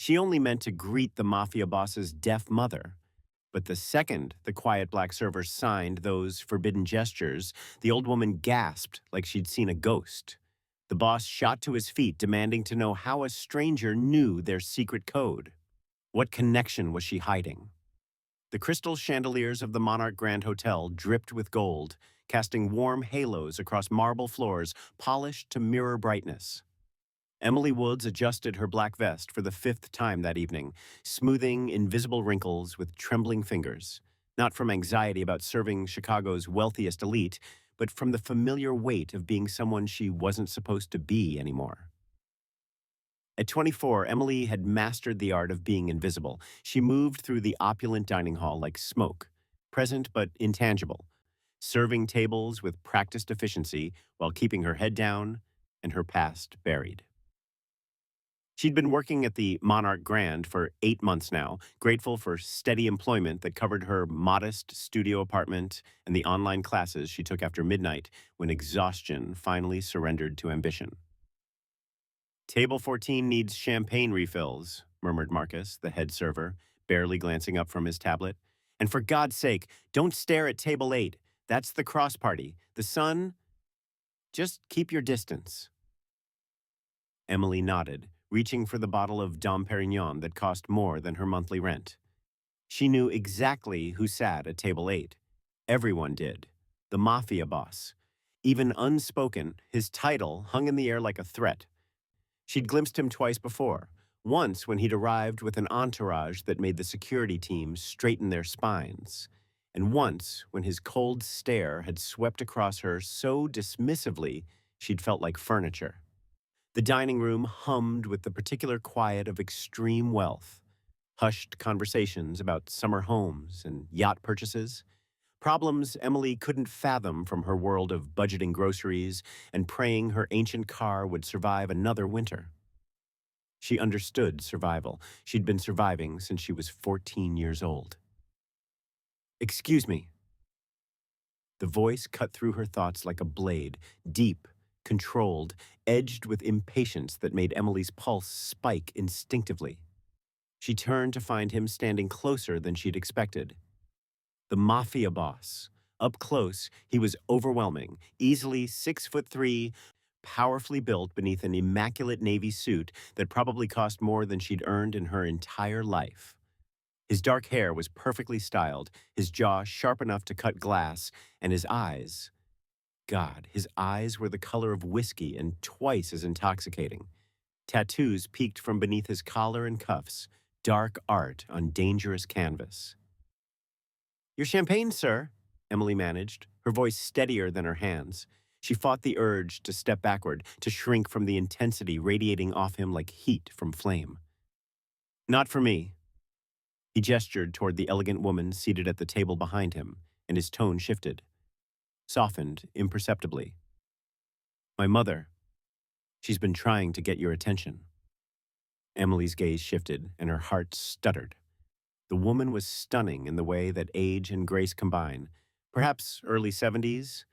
She only meant to greet the Mafia boss's deaf mother. But the second the quiet black server signed those forbidden gestures, the old woman gasped like she'd seen a ghost. The boss shot to his feet, demanding to know how a stranger knew their secret code. What connection was she hiding? The crystal chandeliers of the Monarch Grand Hotel dripped with gold, casting warm halos across marble floors polished to mirror brightness. Emily Woods adjusted her black vest for the fifth time that evening, smoothing invisible wrinkles with trembling fingers, not from anxiety about serving Chicago's wealthiest elite, but from the familiar weight of being someone she wasn't supposed to be anymore. At 24, Emily had mastered the art of being invisible. She moved through the opulent dining hall like smoke, present but intangible, serving tables with practiced efficiency while keeping her head down and her past buried. She'd been working at the Monarch Grand for 8 months now, grateful for steady employment that covered her modest studio apartment and the online classes she took after midnight when exhaustion finally surrendered to ambition. Table 14 needs champagne refills, murmured Marcus, the head server, barely glancing up from his tablet. And for God's sake, don't stare at table 8. That's the cross party. The sun. Just keep your distance. Emily nodded, reaching for the bottle of Dom Perignon that cost more than her monthly rent. She knew exactly who sat at table 8. Everyone did. The Mafia boss. Even unspoken, his title hung in the air like a threat. She'd glimpsed him twice before, once when he'd arrived with an entourage that made the security team straighten their spines, and once when his cold stare had swept across her so dismissively she'd felt like furniture. The dining room hummed with the particular quiet of extreme wealth, hushed conversations about summer homes and yacht purchases, problems Emily couldn't fathom from her world of budgeting groceries and praying her ancient car would survive another winter. She understood survival. She'd been surviving since she was 14 years old. "Excuse me." The voice cut through her thoughts like a blade, deep, controlled, edged with impatience that made Emily's pulse spike instinctively. She turned to find him standing closer than she'd expected. The Mafia boss. Up close, he was overwhelming, easily 6'3", powerfully built beneath an immaculate navy suit that probably cost more than she'd earned in her entire life. His dark hair was perfectly styled, his jaw sharp enough to cut glass, and his eyes. God, his eyes were the color of whiskey and twice as intoxicating. Tattoos peeked from beneath his collar and cuffs, dark art on dangerous canvas. "Your champagne, sir," Emily managed, her voice steadier than her hands. She fought the urge to step backward, to shrink from the intensity radiating off him like heat from flame. "Not for me." He gestured toward the elegant woman seated at the table behind him, and his tone shifted, softened imperceptibly. "My mother. She's been trying to get your attention." Emily's gaze shifted, and her heart stuttered. The woman was stunning in the way that age and grace combine, perhaps early 70s,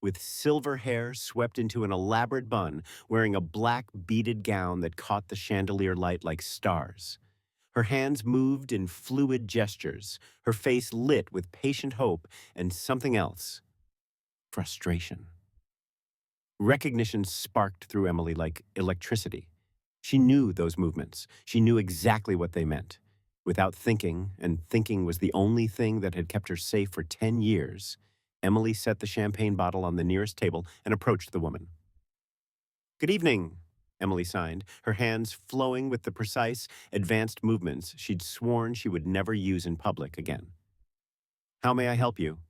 with silver hair swept into an elaborate bun, wearing a black beaded gown that caught the chandelier light like stars. Her hands moved in fluid gestures, her face lit with patient hope and something else. Frustration. Recognition sparked through Emily like electricity. She knew those movements. She knew exactly what they meant. Without thinking, and thinking was the only thing that had kept her safe for 10 years, Emily set the champagne bottle on the nearest table and approached the woman. "Good evening," Emily signed, her hands flowing with the precise, advanced movements she'd sworn she would never use in public again. "How may I help you?"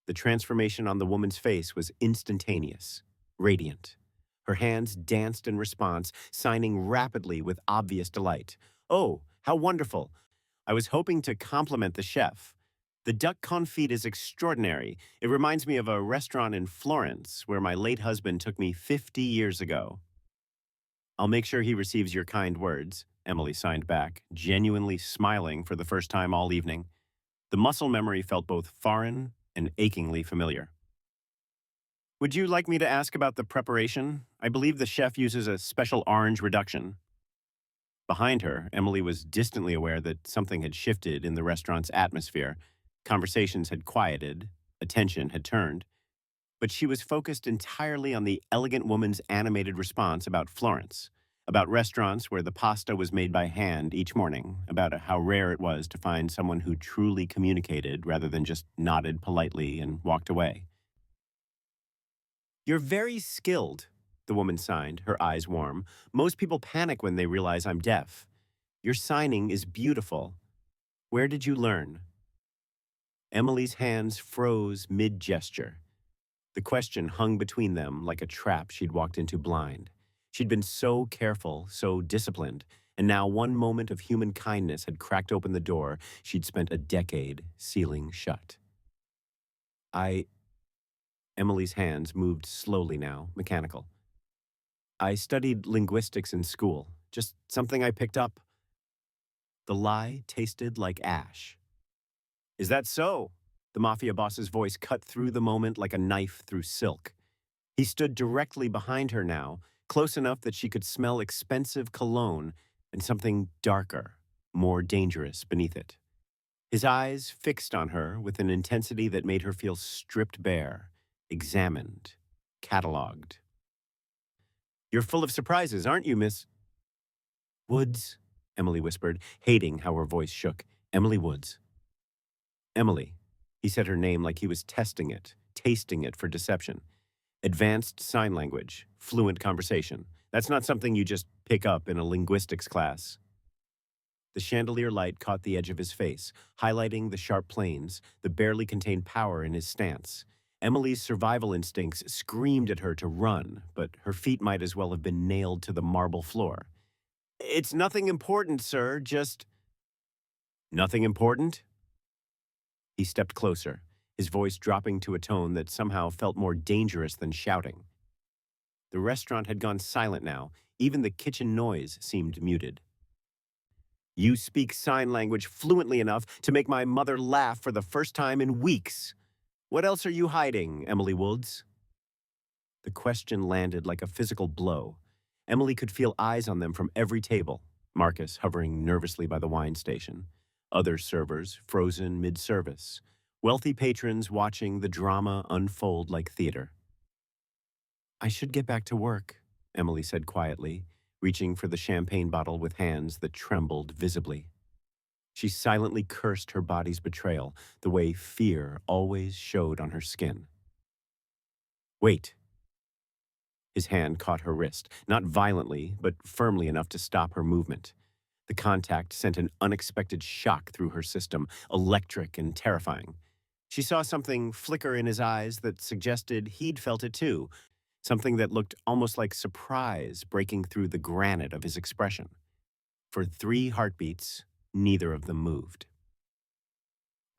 The transformation on the woman's face was instantaneous, radiant. Her hands danced in response, signing rapidly with obvious delight. "Oh, how wonderful! I was hoping to compliment the chef. The duck confit is extraordinary. It reminds me of a restaurant in Florence where my late husband took me 50 years ago." "I'll make sure he receives your kind words," Emily signed back, genuinely smiling for the first time all evening. The muscle memory felt both foreign and achingly familiar. "Would you like me to ask about the preparation? I believe the chef uses a special orange reduction." Behind her, Emily was distantly aware that something had shifted in the restaurant's atmosphere. Conversations had quieted, attention had turned, but she was focused entirely on the elegant woman's animated response about Florence, about restaurants where the pasta was made by hand each morning, about how rare it was to find someone who truly communicated rather than just nodded politely and walked away. "You're very skilled," the woman signed, her eyes warm. "Most people panic when they realize I'm deaf. Your signing is beautiful. Where did you learn?" Emily's hands froze mid-gesture. The question hung between them like a trap she'd walked into blind. She'd been so careful, so disciplined, and now one moment of human kindness had cracked open the door she'd spent a decade sealing shut. I Emily's hands moved slowly now, mechanical. "I studied linguistics in school, just something I picked up." The lie tasted like ash. "Is that so?" The mafia boss's voice cut through the moment like a knife through silk. He stood directly behind her now, close enough that she could smell expensive cologne and something darker, more dangerous beneath it. His eyes fixed on her with an intensity that made her feel stripped bare, examined, catalogued. "You're full of surprises, aren't you, Miss Woods?" Emily whispered, hating how her voice shook. "Emily Woods." "Emily." He said her name like he was testing it, tasting it for deception. "Advanced sign language, fluent conversation. That's not something you just pick up in a linguistics class." The chandelier light caught the edge of his face, highlighting the sharp planes, the barely contained power in his stance. Emily's survival instincts screamed at her to run, but her feet might as well have been nailed to the marble floor. "It's nothing important, sir, just—" "Nothing important?" He stepped closer, his voice dropping to a tone that somehow felt more dangerous than shouting. The restaurant had gone silent now. Even the kitchen noise seemed muted. "You speak sign language fluently enough to make my mother laugh for the first time in weeks. What else are you hiding, Emily Woods?" The question landed like a physical blow. Emily could feel eyes on them from every table. Marcus hovering nervously by the wine station. Other servers frozen mid-service. Wealthy patrons watching the drama unfold like theater. "I should get back to work," Emily said quietly, reaching for the champagne bottle with hands that trembled visibly. She silently cursed her body's betrayal, the way fear always showed on her skin. "Wait." His hand caught her wrist, not violently, but firmly enough to stop her movement. The contact sent an unexpected shock through her system, electric and terrifying. She saw something flicker in his eyes that suggested he'd felt it too, something that looked almost like surprise breaking through the granite of his expression. For 3 heartbeats, neither of them moved.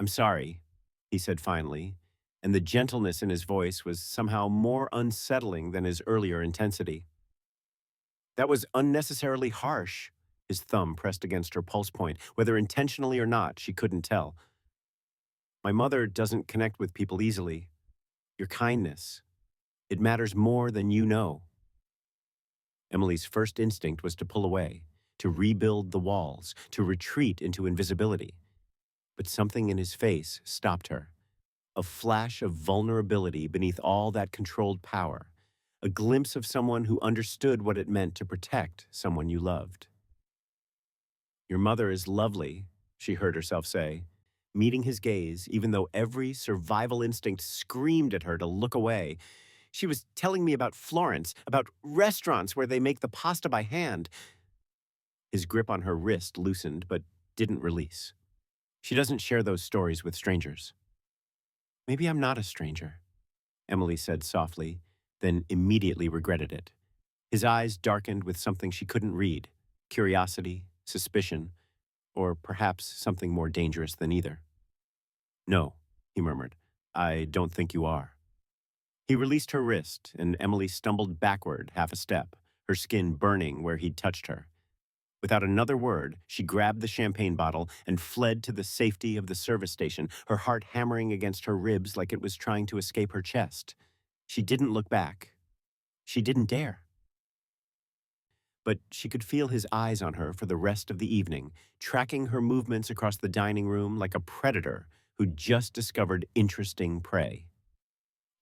"I'm sorry," he said finally, and the gentleness in his voice was somehow more unsettling than his earlier intensity. "That was unnecessarily harsh." His thumb pressed against her pulse point. Whether intentionally or not, she couldn't tell. "My mother doesn't connect with people easily. Your kindness, it matters more than you know." Emily's first instinct was to pull away, to rebuild the walls, to retreat into invisibility. But something in his face stopped her. A flash of vulnerability beneath all that controlled power. A glimpse of someone who understood what it meant to protect someone you loved. "Your mother is lovely," she heard herself say, meeting his gaze even though every survival instinct screamed at her to look away. "She was telling me about Florence, about restaurants where they make the pasta by hand." His grip on her wrist loosened but didn't release. "She doesn't share those stories with strangers." "Maybe I'm not a stranger," Emily said softly, then immediately regretted it. His eyes darkened with something she couldn't read: curiosity, suspicion, or perhaps something more dangerous than either. "No," he murmured. "I don't think you are." He released her wrist, and Emily stumbled backward half a step, her skin burning where he'd touched her. Without another word, she grabbed the champagne bottle and fled to the safety of the service station, her heart hammering against her ribs like it was trying to escape her chest. She didn't look back. She didn't dare. but she could feel his eyes on her for the rest of the evening, tracking her movements across the dining room like a predator who just discovered interesting prey.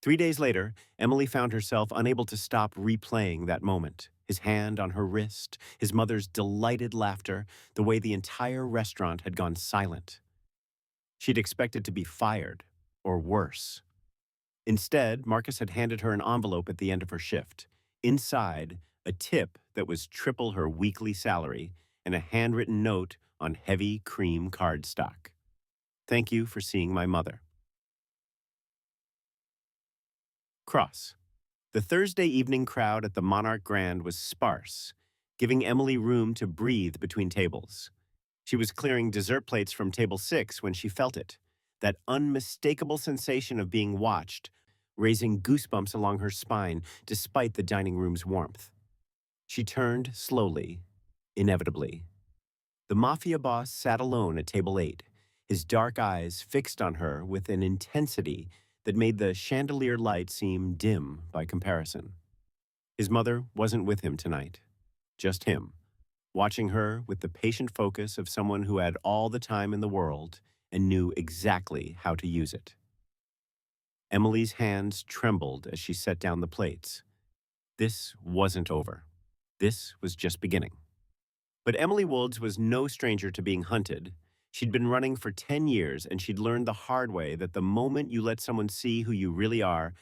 3 days later, Emily found herself unable to stop replaying that moment. His hand on her wrist, his mother's delighted laughter, the way the entire restaurant had gone silent. She'd expected to be fired, or worse. Instead, Marcus had handed her an envelope at the end of her shift. Inside, a tip that was triple her weekly salary and a handwritten note on heavy cream cardstock. Thank you for seeing my mother. Cross. The Thursday evening crowd at the Monarch Grand was sparse, giving Emily room to breathe between tables. She was clearing dessert plates from table 6 when she felt it, that unmistakable sensation of being watched, raising goosebumps along her spine despite the dining room's warmth. She turned slowly, inevitably. The Mafia boss sat alone at table 8, his dark eyes fixed on her with an intensity that made the chandelier light seem dim by comparison. His mother wasn't with him tonight, just him, watching her with the patient focus of someone who had all the time in the world and knew exactly how to use it. Emily's hands trembled as she set down the plates. This wasn't over. This was just beginning. But Emily Woods was no stranger to being hunted. She'd been running for 10 years, and she'd learned the hard way that the moment you let someone see who you really are,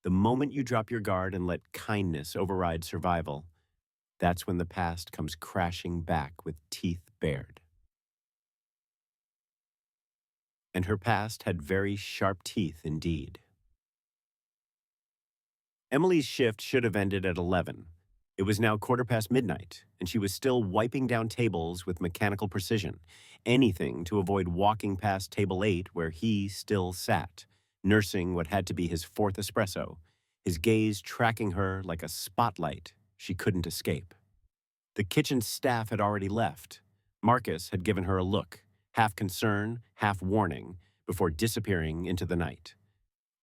the moment you drop your guard and let kindness override survival, that's when the past comes crashing back with teeth bared. And her past had very sharp teeth indeed. Emily's shift should have ended at 11. It was now midnight, and she was still wiping down tables with mechanical precision, anything to avoid walking past table 8 where he still sat, nursing what had to be his fourth espresso, his gaze tracking her like a spotlight she couldn't escape. The kitchen staff had already left. Marcus had given her a look, half concern, half warning, before disappearing into the night.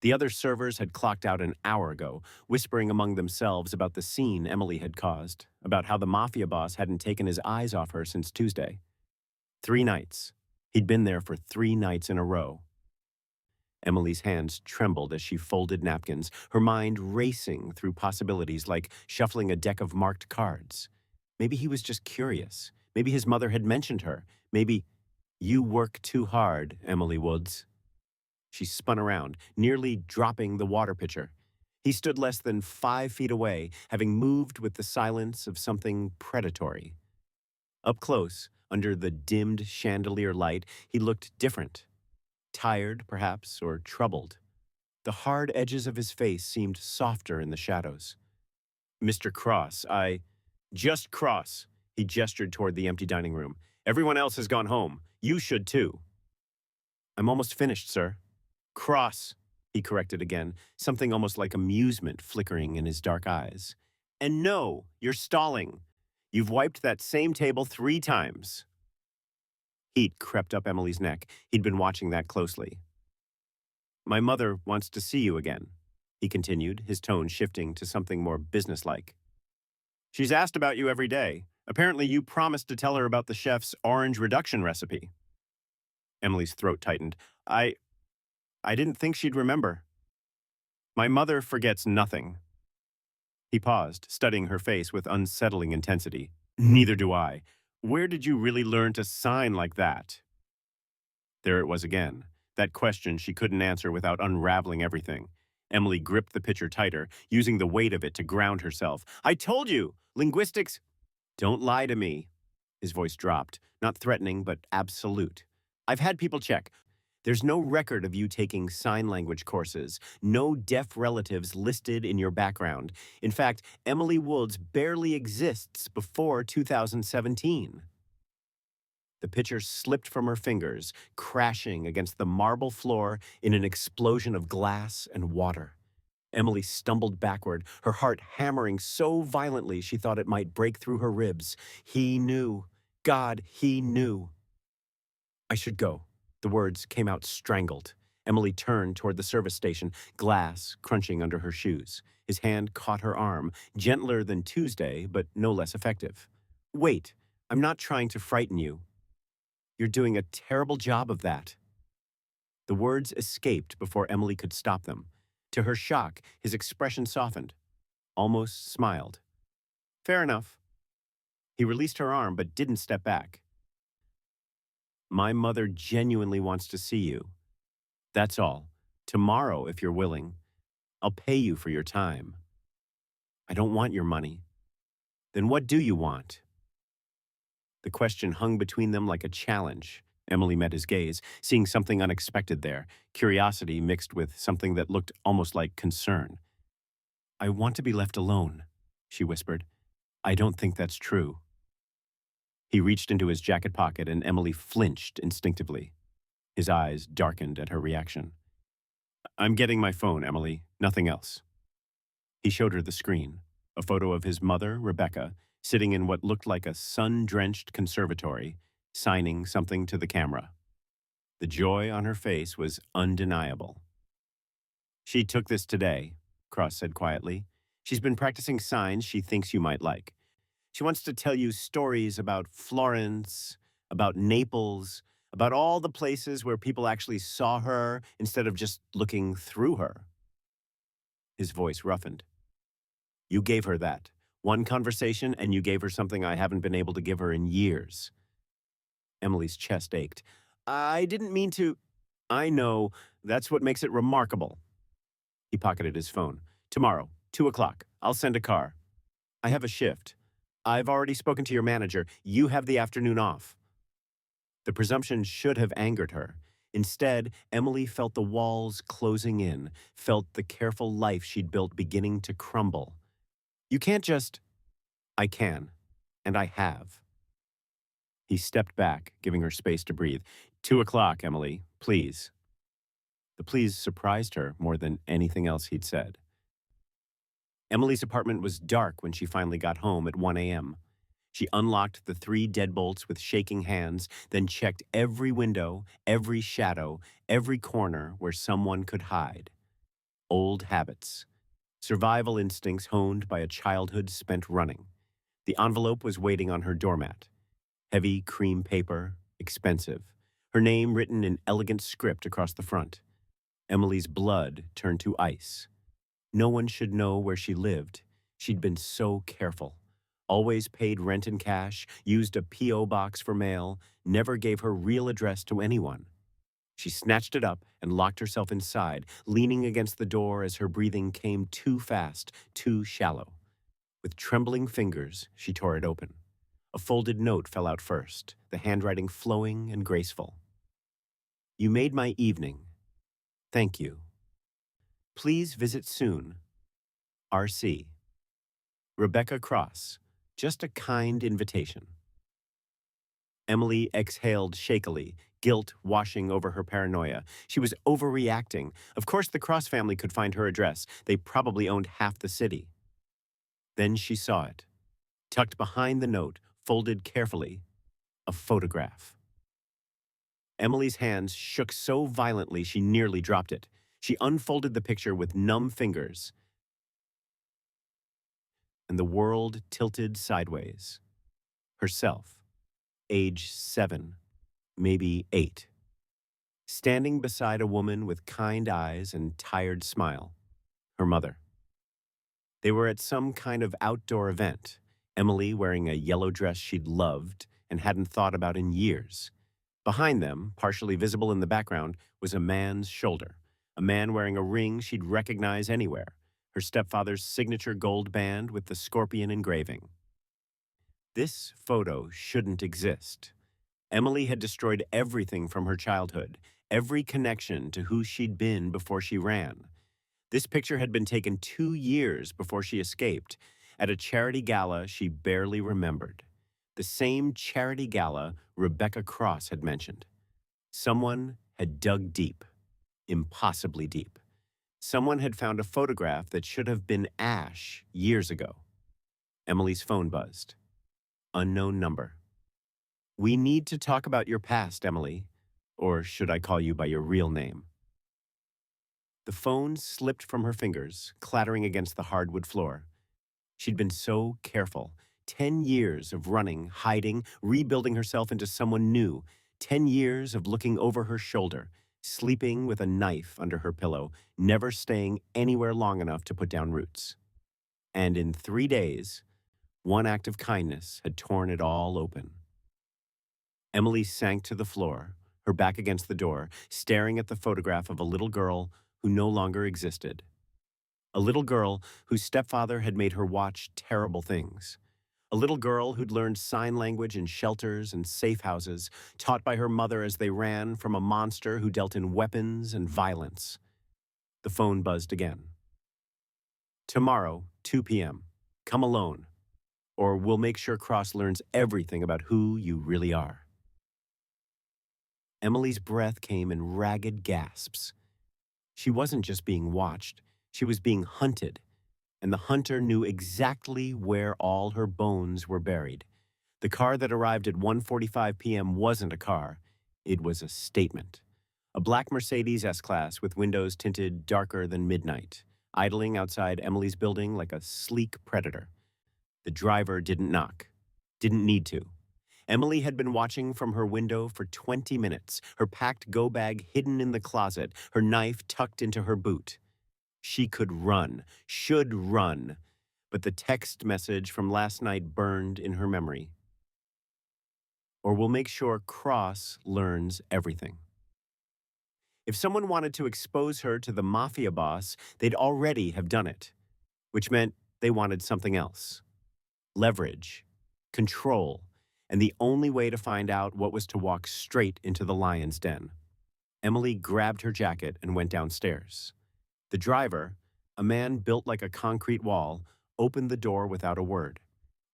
The other servers had clocked out an hour ago, whispering among themselves about the scene Emily had caused, about how the Mafia boss hadn't taken his eyes off her since Tuesday. 3 nights. He'd been there for 3 nights in a row. Emily's hands trembled as she folded napkins, her mind racing through possibilities like shuffling a deck of marked cards. Maybe he was just curious. Maybe his mother had mentioned her. Maybe, "You work too hard, Emily Woods." She spun around, nearly dropping the water pitcher. He stood less than 5 feet away, having moved with the silence of something predatory. Up close, under the dimmed chandelier light, he looked different. Tired, perhaps, or troubled. The hard edges of his face seemed softer in the shadows. "Mr. Cross, Just Cross," he gestured toward the empty dining room. "Everyone else has gone home. You should too." "I'm almost finished, sir." "Cross," he corrected again, something almost like amusement flickering in his dark eyes. "And no, you're stalling. You've wiped that same table 3 times. Heat crept up Emily's neck. He'd been watching that closely. "My mother wants to see you again," he continued, his tone shifting to something more businesslike. "She's asked about you every day. Apparently you promised to tell her about the chef's orange reduction recipe." Emily's throat tightened. I didn't think she'd remember." "My mother forgets nothing." He paused, studying her face with unsettling intensity. "Neither do I. Where did you really learn to sign like that?" There it was again, that question she couldn't answer without unraveling everything. Emily gripped the pitcher tighter, using the weight of it to ground herself. "I told you! Linguistics—" "Don't lie to me." His voice dropped, not threatening, but absolute. "I've had people check. There's no record of you taking sign language courses, no deaf relatives listed in your background. In fact, Emily Woods barely exists before 2017. The pitcher slipped from her fingers, crashing against the marble floor in an explosion of glass and water. Emily stumbled backward, her heart hammering so violently she thought it might break through her ribs. He knew. God, he knew. "I should go." The words came out strangled. Emily turned toward the service station, glass crunching under her shoes. His hand caught her arm, gentler than Tuesday, but no less effective. Wait, I'm not trying to frighten you. You're doing a terrible job of that. The words escaped before Emily could stop them. To her shock, his expression softened, almost smiled. Fair enough. He released her arm but didn't step back. My mother genuinely wants to see you. That's all. Tomorrow, if you're willing, I'll pay you for your time. I don't want your money. Then what do you want? The question hung between them like a challenge. Emily met his gaze, seeing something unexpected there, curiosity mixed with something that looked almost like concern. I want to be left alone, she whispered. I don't think that's true. He reached into his jacket pocket and Emily flinched instinctively. His eyes darkened at her reaction. I'm getting my phone, Emily, nothing else. He showed her the screen, a photo of his mother, Rebecca, sitting in what looked like a sun-drenched conservatory, signing something to the camera. The joy on her face was undeniable. She took this today, Cross said quietly. She's been practicing signs she thinks you might like. She wants to tell you stories about Florence, about Naples, about all the places where people actually saw her instead of just looking through her. His voice roughened. You gave her that. One conversation, and you gave her something I haven't been able to give her in years. Emily's chest ached. I didn't mean to. I know. That's what makes it remarkable. He pocketed his phone. Tomorrow, 2 o'clock. I'll send a car. I have a shift. I've already spoken to your manager. You have the afternoon off. The presumption should have angered her. Instead, Emily felt the walls closing in, felt the careful life she'd built beginning to crumble. You can't just... I can. And I have. He stepped back, giving her space to breathe. 2 o'clock, Emily, please. The please surprised her more than anything else he'd said. Emily's apartment was dark when she finally got home at 1 a.m. She unlocked the 3 deadbolts with shaking hands, then checked every window, every shadow, every corner where someone could hide. Old habits. Survival instincts honed by a childhood spent running. The envelope was waiting on her doormat. Heavy cream paper, expensive. Her name written in elegant script across the front. Emily's blood turned to ice. No one should know where she lived. She'd been so careful. Always paid rent in cash, used a P.O. box for mail, never gave her real address to anyone. She snatched it up and locked herself inside, leaning against the door as her breathing came too fast, too shallow. With trembling fingers, she tore it open. A folded note fell out first, the handwriting flowing and graceful. You made my evening. Thank you. Please visit soon. R.C. Rebecca Cross. Just a kind invitation. Emily exhaled shakily, guilt washing over her paranoia. She was overreacting. Of course the Cross family could find her address. They probably owned half the city. Then she saw it. Tucked behind the note, folded carefully, a photograph. Emily's hands shook so violently she nearly dropped it. She unfolded the picture with numb fingers, and the world tilted sideways. Herself, age 7, maybe 8, standing beside a woman with kind eyes and tired smile, her mother. They were at some kind of outdoor event, Emily wearing a yellow dress she'd loved and hadn't thought about in years. Behind them, partially visible in the background, was a man's shoulder, a man wearing a ring she'd recognize anywhere, her stepfather's signature gold band with the scorpion engraving. This photo shouldn't exist. Emily had destroyed everything from her childhood, every connection to who she'd been before she ran. This picture had been taken 2 years before she escaped, at a charity gala she barely remembered. The same charity gala Rebecca Cross had mentioned. Someone had dug deep, impossibly deep. Someone had found a photograph that should have been ash years ago. Emily's phone buzzed. Unknown number. We need to talk about your past, Emily. Or should I call you by your real name? The phone slipped from her fingers, clattering against the hardwood floor. She'd been so careful. 10 years of running, hiding, rebuilding herself into someone new. 10 years of looking over her shoulder, sleeping with a knife under her pillow, never staying anywhere long enough to put down roots. And in 3 days, one act of kindness had torn it all open. Emily sank to the floor, her back against the door, staring at the photograph of a little girl who no longer existed. A little girl whose stepfather had made her watch terrible things. A little girl who'd learned sign language in shelters and safe houses, taught by her mother as they ran from a monster who dealt in weapons and violence. The phone buzzed again. Tomorrow, 2 p.m. Come alone, or we'll make sure Cross learns everything about who you really are. Emily's breath came in ragged gasps. She wasn't just being watched, she was being hunted, and the hunter knew exactly where all her bones were buried. The car that arrived at 1:45 p.m. wasn't a car, it was a statement. A black Mercedes S-Class with windows tinted darker than midnight, idling outside Emily's building like a sleek predator. The driver didn't knock, didn't need to. Emily had been watching from her window for 20 minutes, her packed go bag hidden in the closet, her knife tucked into her boot. She could run, should run, but the text message from last night burned in her memory. Or we'll make sure Cross learns everything. If someone wanted to expose her to the Mafia boss, they'd already have done it, which meant they wanted something else. Leverage, control, and the only way to find out what was to walk straight into the lion's den. Emily grabbed her jacket and went downstairs. The driver, a man built like a concrete wall, opened the door without a word.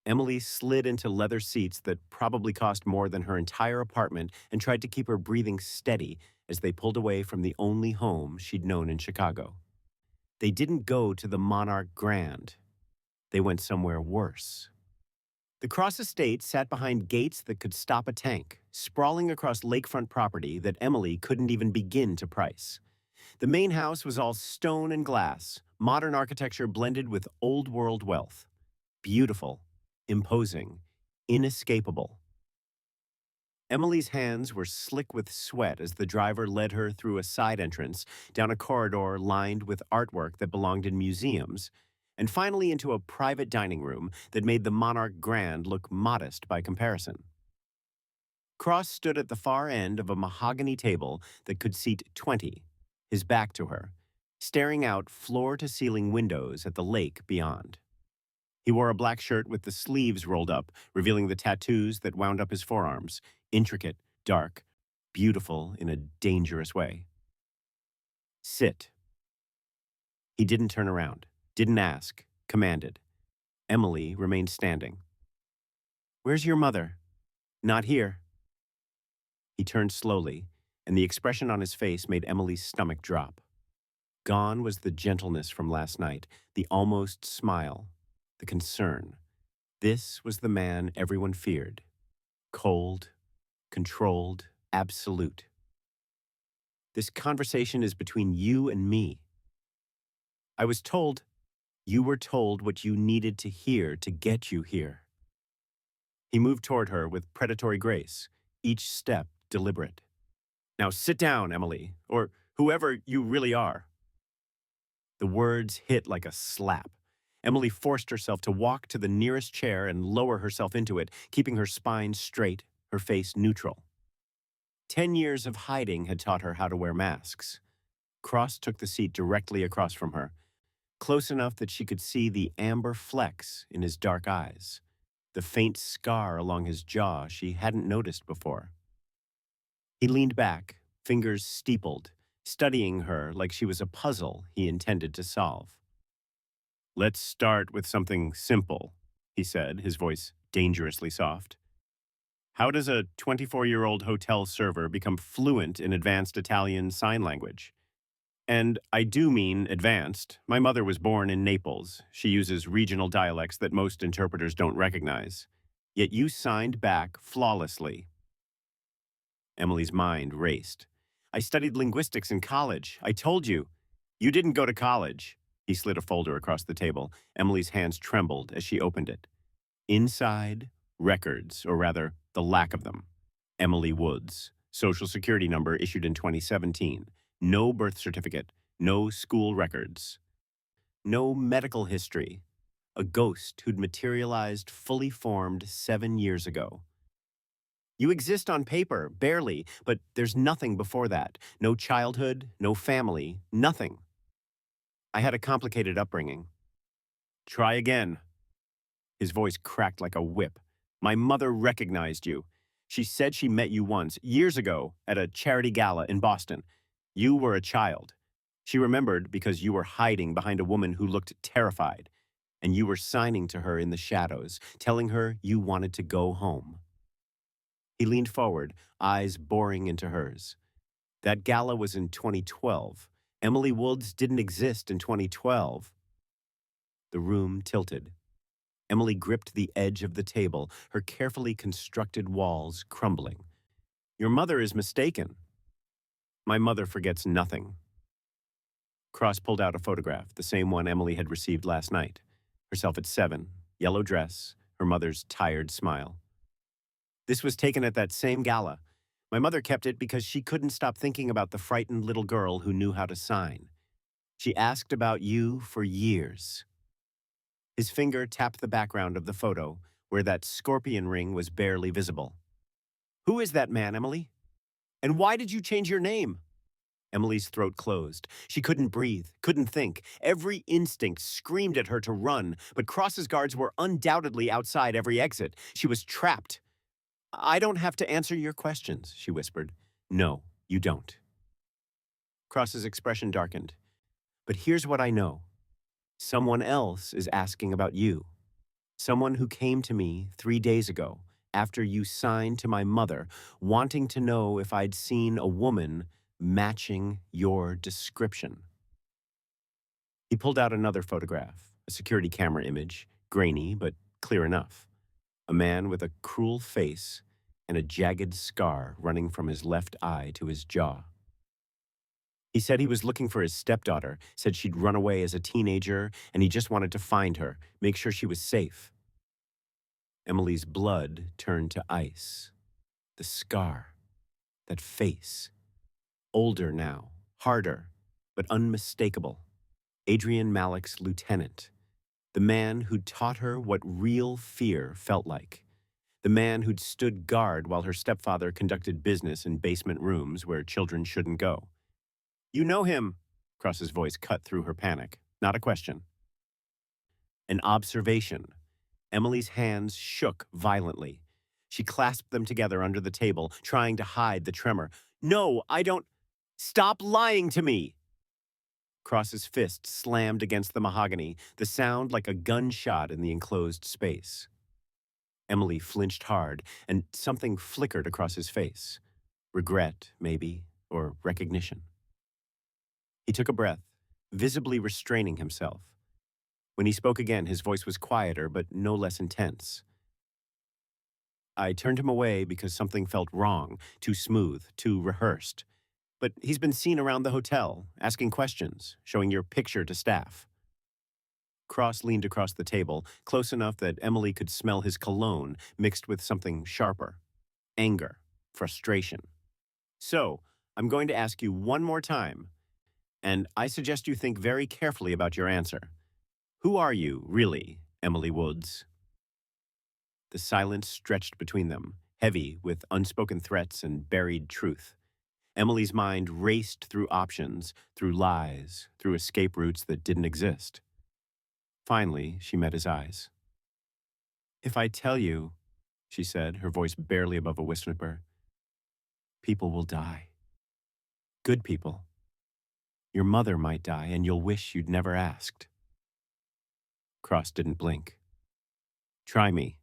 Emily slid into leather seats that probably cost more than her entire apartment and tried to keep her breathing steady as they pulled away from the only home she'd known in Chicago. They didn't go to the Monarch Grand. They went somewhere worse. The Cross estate sat behind gates that could stop a tank, sprawling across lakefront property that Emily couldn't even begin to price. The main house was all stone and glass, modern architecture blended with old-world wealth. Beautiful, imposing, inescapable. Emily's hands were slick with sweat as the driver led her through a side entrance, down a corridor lined with artwork that belonged in museums, and finally into a private dining room that made the Monarch Grand look modest by comparison. Cross stood at the far end of a mahogany table that could seat 20, his back to her, staring out floor-to-ceiling windows at the lake beyond. He wore a black shirt with the sleeves rolled up, revealing the tattoos that wound up his forearms, intricate, dark, beautiful in a dangerous way. Sit. He didn't turn around, didn't ask, commanded. Emily remained standing. Where's your mother? Not here. He turned slowly, and the expression on his face made Emily's stomach drop. Gone was the gentleness from last night, the almost smile, the concern. This was the man everyone feared. Cold, controlled, absolute. This conversation is between you and me. I was told, you were told what you needed to hear to get you here. He moved toward her with predatory grace, each step deliberate. Now sit down, Emily, or whoever you really are. The words hit like a slap. Emily forced herself to walk to the nearest chair and lower herself into it, keeping her spine straight, her face neutral. 10 years of hiding had taught her how to wear masks. Cross took the seat directly across from her, close enough that she could see the amber flecks in his dark eyes, the faint scar along his jaw she hadn't noticed before. He leaned back, fingers steepled, studying her like she was a puzzle he intended to solve. Let's start with something simple, he said, his voice dangerously soft. How does a 24-year-old hotel server become fluent in advanced Italian sign language? And I do mean advanced. My mother was born in Naples. She uses regional dialects that most interpreters don't recognize. Yet you signed back flawlessly. Emily's mind raced. I studied linguistics in college. I told you. You didn't go to college. He slid a folder across the table. Emily's hands trembled as she opened it. Inside, records, or rather, the lack of them. Emily Woods, Social Security number issued in 2017. No birth certificate, no school records, no medical history. A ghost who'd materialized fully formed 7 years ago. You exist on paper, barely, but there's nothing before that. No childhood, no family, nothing. I had a complicated upbringing. Try again. His voice cracked like a whip. My mother recognized you. She said she met you once, years ago, at a charity gala in Boston. You were a child. She remembered because you were hiding behind a woman who looked terrified, and you were signing to her in the shadows, telling her you wanted to go home. He leaned forward, eyes boring into hers. That gala was in 2012. Emily Woods didn't exist in 2012. The room tilted. Emily gripped the edge of the table, her carefully constructed walls crumbling. Your mother is mistaken. My mother forgets nothing. Cross pulled out a photograph, the same one Emily had received last night. Herself at 7, yellow dress, her mother's tired smile. This was taken at that same gala. My mother kept it because she couldn't stop thinking about the frightened little girl who knew how to sign. She asked about you for years. His finger tapped the background of the photo, where that scorpion ring was barely visible. Who is that man, Emily? And why did you change your name? Emily's throat closed. She couldn't breathe, couldn't think. Every instinct screamed at her to run, but Cross's guards were undoubtedly outside every exit. She was trapped. I don't have to answer your questions, she whispered. No, you don't. Cross's expression darkened. But here's what I know. Someone else is asking about you. Someone who came to me 3 days ago, after you signed to my mother, wanting to know if I'd seen a woman matching your description. He pulled out another photograph, a security camera image, grainy but clear enough. A man with a cruel face and a jagged scar running from his left eye to his jaw. He said he was looking for his stepdaughter, said she'd run away as a teenager, and he just wanted to find her, make sure she was safe. Emily's blood turned to ice. The scar. That face. Older now, harder, but unmistakable. Adrian Malick's lieutenant. The man who'd taught her what real fear felt like. The man who'd stood guard while her stepfather conducted business in basement rooms where children shouldn't go. You know him, Cross's voice cut through her panic. Not a question. An observation. Emily's hands shook violently. She clasped them together under the table, trying to hide the tremor. No, I don't. Stop lying to me! Cross's fist slammed against the mahogany, the sound like a gunshot in the enclosed space. Emily flinched hard, and something flickered across his face. Regret, maybe, or recognition. He took a breath, visibly restraining himself. When he spoke again, his voice was quieter, but no less intense. I turned him away because something felt wrong, too smooth, too rehearsed. But he's been seen around the hotel, asking questions, showing your picture to staff. Cross leaned across the table, close enough that Emily could smell his cologne mixed with something sharper. Anger, frustration. So, I'm going to ask you one more time, and I suggest you think very carefully about your answer. Who are you, really, Emily Woods? The silence stretched between them, heavy with unspoken threats and buried truth. Emily's mind raced through options, through lies, through escape routes that didn't exist. Finally, she met his eyes. If I tell you, she said, her voice barely above a whisper, people will die. Good people. Your mother might die, and you'll wish you'd never asked. Cross didn't blink. Try me.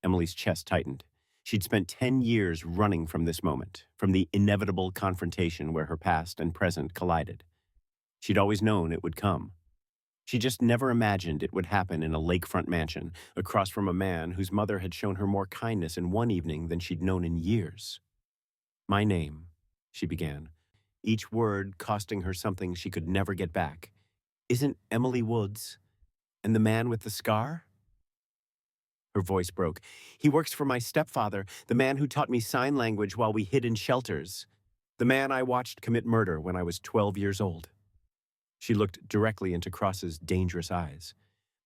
Emily's chest tightened. She'd spent 10 years running from this moment, from the inevitable confrontation where her past and present collided. She'd always known it would come. She just never imagined it would happen in a lakefront mansion, across from a man whose mother had shown her more kindness in one evening than she'd known in years. My name, she began. each word costing her something she could never get back. Isn't Emily Woods and the man with the scar? Her voice broke. He works for my stepfather, the man who taught me sign language while we hid in shelters. The man I watched commit murder when I was 12 years old. She looked directly into Cross's dangerous eyes.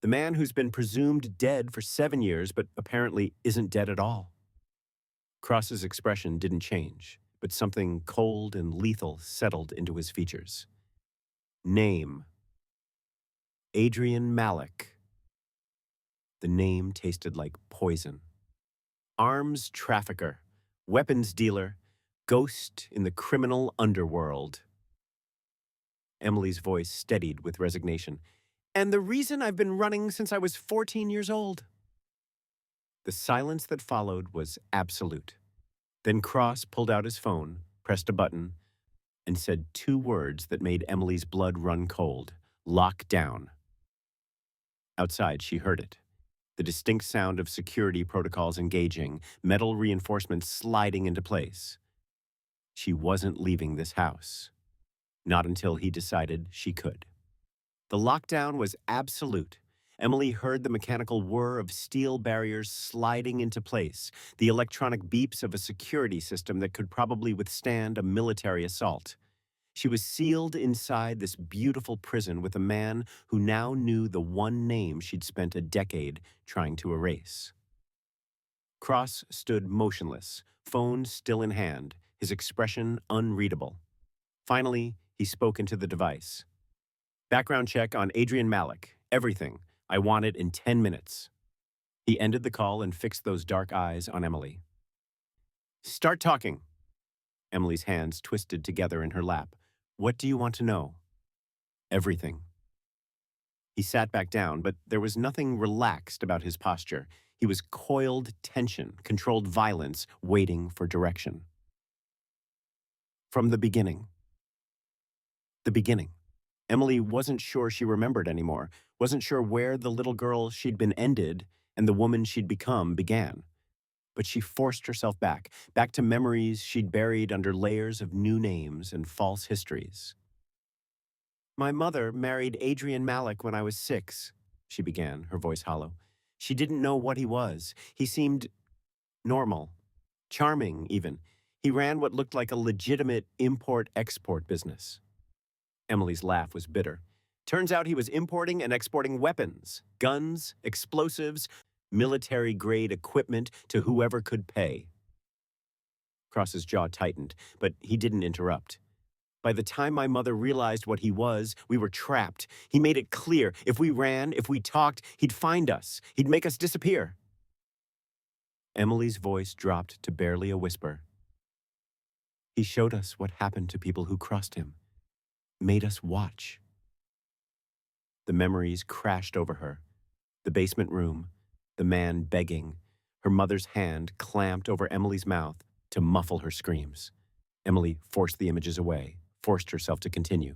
The man who's been presumed dead for 7 years, but apparently isn't dead at all. Cross's expression didn't change, but something cold and lethal settled into his features. Name: Adrian Malik. The name tasted like poison. Arms trafficker, weapons dealer, ghost in the criminal underworld. Emily's voice steadied with resignation. And the reason I've been running since I was 14 years old. The silence that followed was absolute. Then Cross pulled out his phone, pressed a button, and said 2 words that made Emily's blood run cold. Lock down. Outside, she heard it. The distinct sound of security protocols engaging, metal reinforcements sliding into place. She wasn't leaving this house. Not until he decided she could. The lockdown was absolute. Emily heard the mechanical whir of steel barriers sliding into place, the electronic beeps of a security system that could probably withstand a military assault. She was sealed inside this beautiful prison with a man who now knew the one name she'd spent a decade trying to erase. Cross stood motionless, phone still in hand, his expression unreadable. Finally, he spoke into the device. Background check on Adrian Malik. Everything. I want it in 10 minutes. He ended the call and fixed those dark eyes on Emily. Start talking. Emily's hands twisted together in her lap. What do you want to know? Everything. He sat back down, but there was nothing relaxed about his posture. He was coiled tension, controlled violence, waiting for direction. From the beginning. The beginning. Emily wasn't sure she remembered anymore, wasn't sure where the little girl she'd been ended and the woman she'd become began. But she forced herself back to memories she'd buried under layers of new names and false histories. My mother married Adrian Malik when I was 6, she began, her voice hollow. She didn't know what he was. He seemed normal, charming even. He ran what looked like a legitimate import-export business. Emily's laugh was bitter. Turns out he was importing and exporting weapons, guns, explosives, military-grade equipment to whoever could pay. Cross's jaw tightened, but he didn't interrupt. By the time my mother realized what he was, we were trapped. He made it clear, if we ran, if we talked, he'd find us. He'd make us disappear. Emily's voice dropped to barely a whisper. He showed us what happened to people who crossed him. Made us watch. The memories crashed over her. The basement room, the man begging, her mother's hand clamped over Emily's mouth to muffle her screams. Emily forced the images away, forced herself to continue.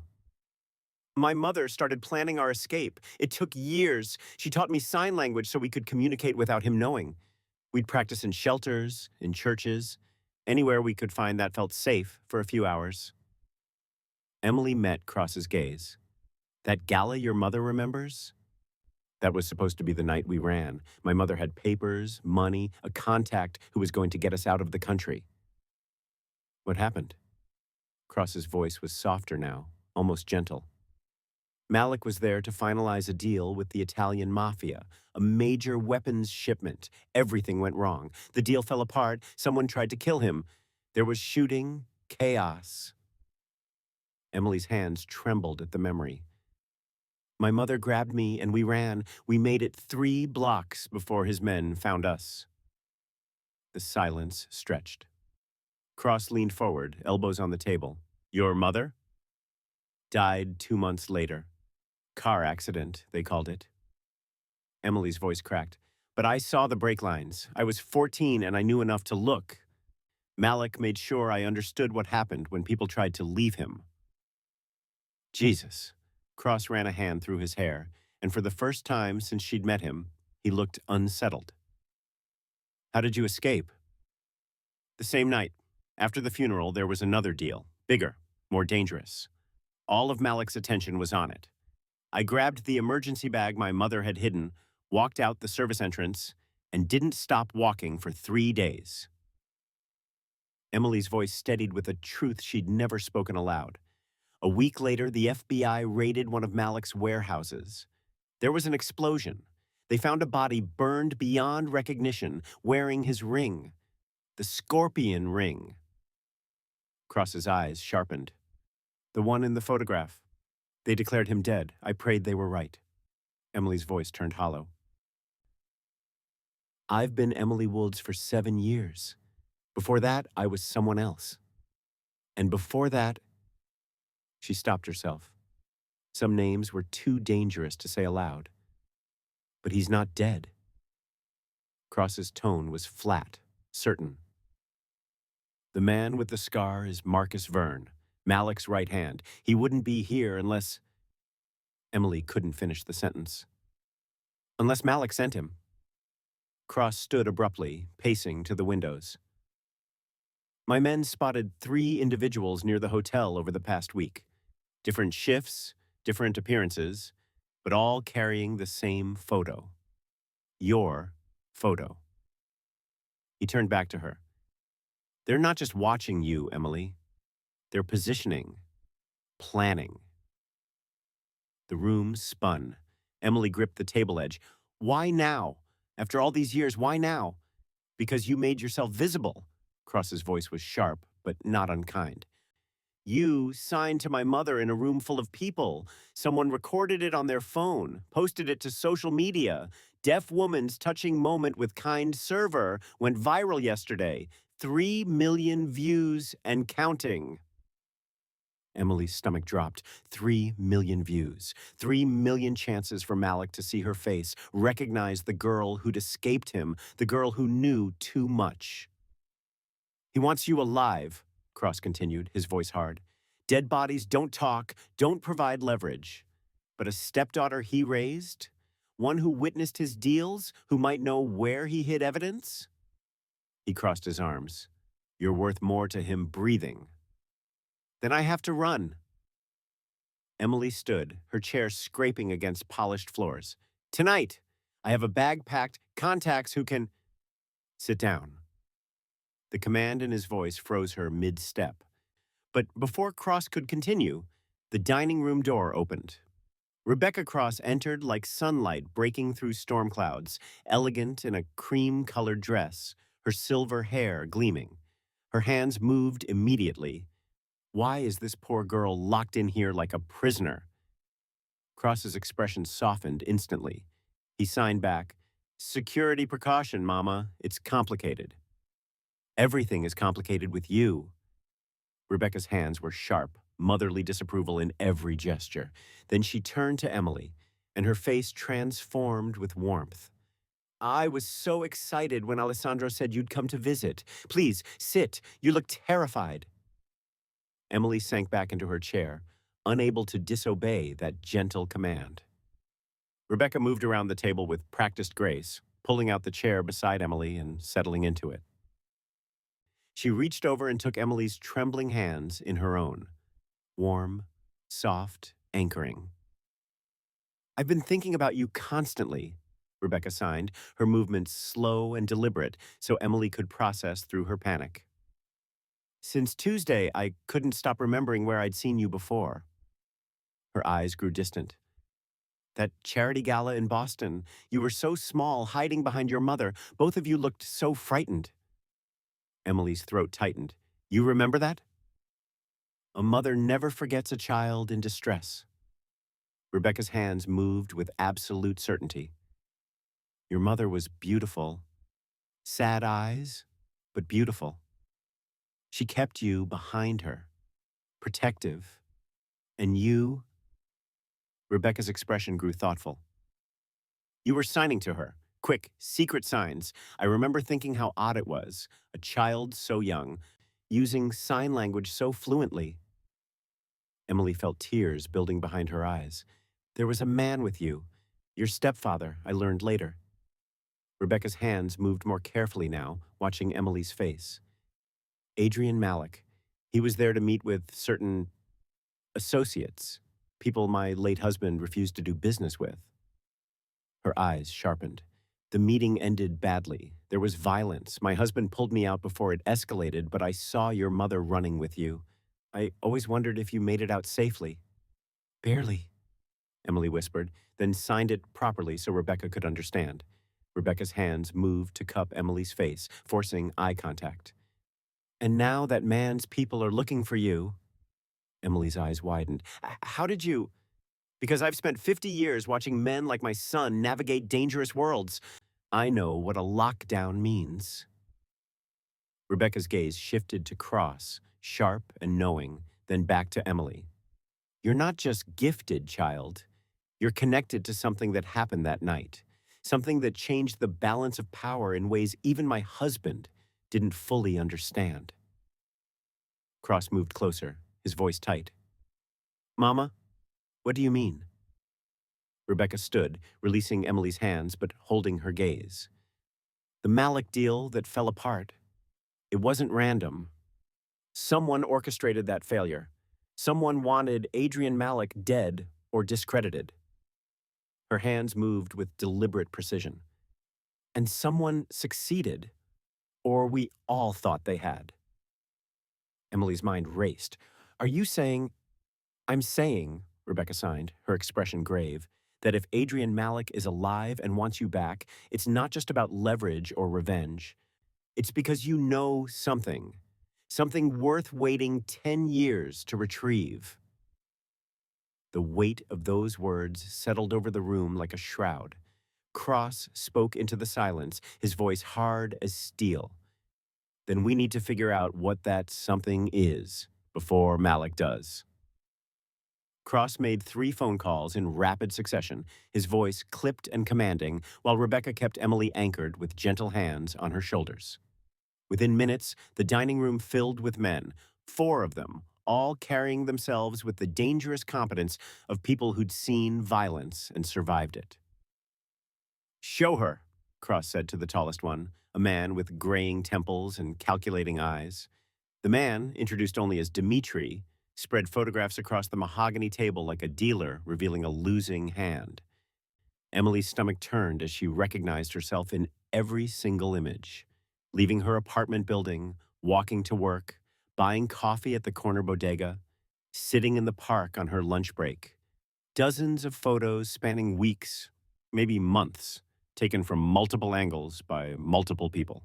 My mother started planning our escape. It took years. She taught me sign language so we could communicate without him knowing. We'd practice in shelters, in churches, anywhere we could find that felt safe for a few hours. Emily met Cross's gaze. That gala your mother remembers? That was supposed to be the night we ran. My mother had papers, money, a contact who was going to get us out of the country. What happened? Cross's voice was softer now, almost gentle. Malik was there to finalize a deal with the Italian Mafia, a major weapons shipment. Everything went wrong. The deal fell apart. Someone tried to kill him. There was shooting, chaos. Emily's hands trembled at the memory. My mother grabbed me and we ran. We made it 3 blocks before his men found us. The silence stretched. Cross leaned forward, elbows on the table. Your mother? Died 2 months later. Car accident, they called it. Emily's voice cracked. But I saw the brake lines. I was 14 and I knew enough to look. Malik made sure I understood what happened when people tried to leave him. Jesus. Cross ran a hand through his hair, and for the first time since she'd met him, he looked unsettled. How did you escape? The same night. After the funeral, there was another deal, bigger. more dangerous. All of Malik's attention was on it. I grabbed the emergency bag my mother had hidden, walked out the service entrance, and didn't stop walking for 3 days. Emily's voice steadied with a truth she'd never spoken aloud. A week later, the FBI raided one of Malik's warehouses. There was an explosion. They found a body burned beyond recognition, wearing his ring, the scorpion ring. Cross's eyes sharpened. The one in the photograph. They declared him dead. I prayed they were right. Emily's voice turned hollow. I've been Emily Woods for 7 years. Before that, I was someone else. And before that, she stopped herself. Some names were too dangerous to say aloud. But he's not dead. Cross's tone was flat, certain. The man with the scar is Marcus Verne, Malik's right hand. He wouldn't be here unless... Emily couldn't finish the sentence. Unless Malik sent him. Cross stood abruptly, pacing to the windows. My men spotted 3 individuals near the hotel over the past week. Different shifts, different appearances, but all carrying the same photo. Your photo. He turned back to her. They're not just watching you, Emily. They're positioning, planning. The room spun. Emily gripped the table edge. Why now? After all these years, why now? Because you made yourself visible. Cross's voice was sharp, but not unkind. You signed to my mother in a room full of people. Someone recorded it on their phone, posted it to social media. Deaf woman's touching moment with kind server went viral yesterday. 3 million views and counting. Emily's stomach dropped. 3 million views. 3 million chances for Malik to see her face, recognize the girl who'd escaped him, the girl who knew too much. He wants you alive, Cross continued, his voice hard. Dead bodies don't talk, don't provide leverage. But a stepdaughter he raised? One who witnessed his deals, who might know where he hid evidence? He crossed his arms. You're worth more to him breathing. Then I have to run. Emily stood, her chair scraping against polished floors. Tonight, I have a bag packed, contacts who can... Sit down. The command in his voice froze her mid-step. But before Cross could continue, the dining room door opened. Rebecca Cross entered like sunlight breaking through storm clouds, elegant in a cream-colored dress, her silver hair gleaming. Her hands moved immediately. Why is this poor girl locked in here like a prisoner? Cross's expression softened instantly. He signed back, Security precaution, Mama. It's complicated. Everything is complicated with you. Rebecca's hands were sharp, motherly disapproval in every gesture. Then she turned to Emily, and her face transformed with warmth. I was so excited when Alessandro said you'd come to visit. Please, sit. You look terrified. Emily sank back into her chair, unable to disobey that gentle command. Rebecca moved around the table with practiced grace, pulling out the chair beside Emily and settling into it. She reached over and took Emily's trembling hands in her own. Warm, soft, anchoring. I've been thinking about you constantly, Rebecca signed, her movements slow and deliberate so Emily could process through her panic. Since Tuesday, I couldn't stop remembering where I'd seen you before. Her eyes grew distant. That charity gala in Boston, you were so small, hiding behind your mother. Both of you looked so frightened. Emily's throat tightened. You remember that? A mother never forgets a child in distress. Rebecca's hands moved with absolute certainty. Your mother was beautiful. Sad eyes, but beautiful. She kept you behind her, protective. And you... Rebecca's expression grew thoughtful. You were signing to her. Quick, secret signs. I remember thinking how odd it was. A child so young, using sign language so fluently. Emily felt tears building behind her eyes. There was a man with you. Your stepfather, I learned later. Rebecca's hands moved more carefully now, watching Emily's face. Adrian Malik. He was there to meet with certain Associates. People my late husband refused to do business with. Her eyes sharpened. The meeting ended badly. There was violence. My husband pulled me out before it escalated, but I saw your mother running with you. I always wondered if you made it out safely. Barely, Emily whispered, then signed it properly so Rebecca could understand. Rebecca's hands moved to cup Emily's face, forcing eye contact. And now that man's people are looking for you. Emily's eyes widened. How did you? Because I've spent 50 years watching men like my son navigate dangerous worlds. I know what a lockdown means. Rebecca's gaze shifted to Cross, sharp and knowing, then back to Emily. You're not just gifted, child. You're connected to something that happened that night, something that changed the balance of power in ways even my husband didn't fully understand. Cross moved closer, his voice tight. Mama, what do you mean? Rebecca stood, releasing Emily's hands but holding her gaze. The Malik deal that fell apart. It wasn't random. Someone orchestrated that failure. Someone wanted Adrian Malik dead or discredited. Her hands moved with deliberate precision. And someone succeeded, or we all thought they had. Emily's mind raced. Are you saying? I'm saying, Rebecca signed, her expression grave, that if Adrian Malik is alive and wants you back, it's not just about leverage or revenge. It's because you know something. Something worth waiting 10 years to retrieve. The weight of those words settled over the room like a shroud. Cross spoke into the silence, his voice hard as steel. Then we need to figure out what that something is before Malik does. Cross made 3 phone calls in rapid succession, his voice clipped and commanding, while Rebecca kept Emily anchored with gentle hands on her shoulders. Within minutes, the dining room filled with men, 4 of them, all carrying themselves with the dangerous competence of people who'd seen violence and survived it. Show her, Cross said to the tallest one, a man with graying temples and calculating eyes. The man, introduced only as Dimitri, spread photographs across the mahogany table like a dealer revealing a losing hand. Emily's stomach turned as she recognized herself in every single image. Leaving her apartment building, walking to work, buying coffee at the corner bodega, sitting in the park on her lunch break. Dozens of photos spanning weeks, maybe months, taken from multiple angles by multiple people.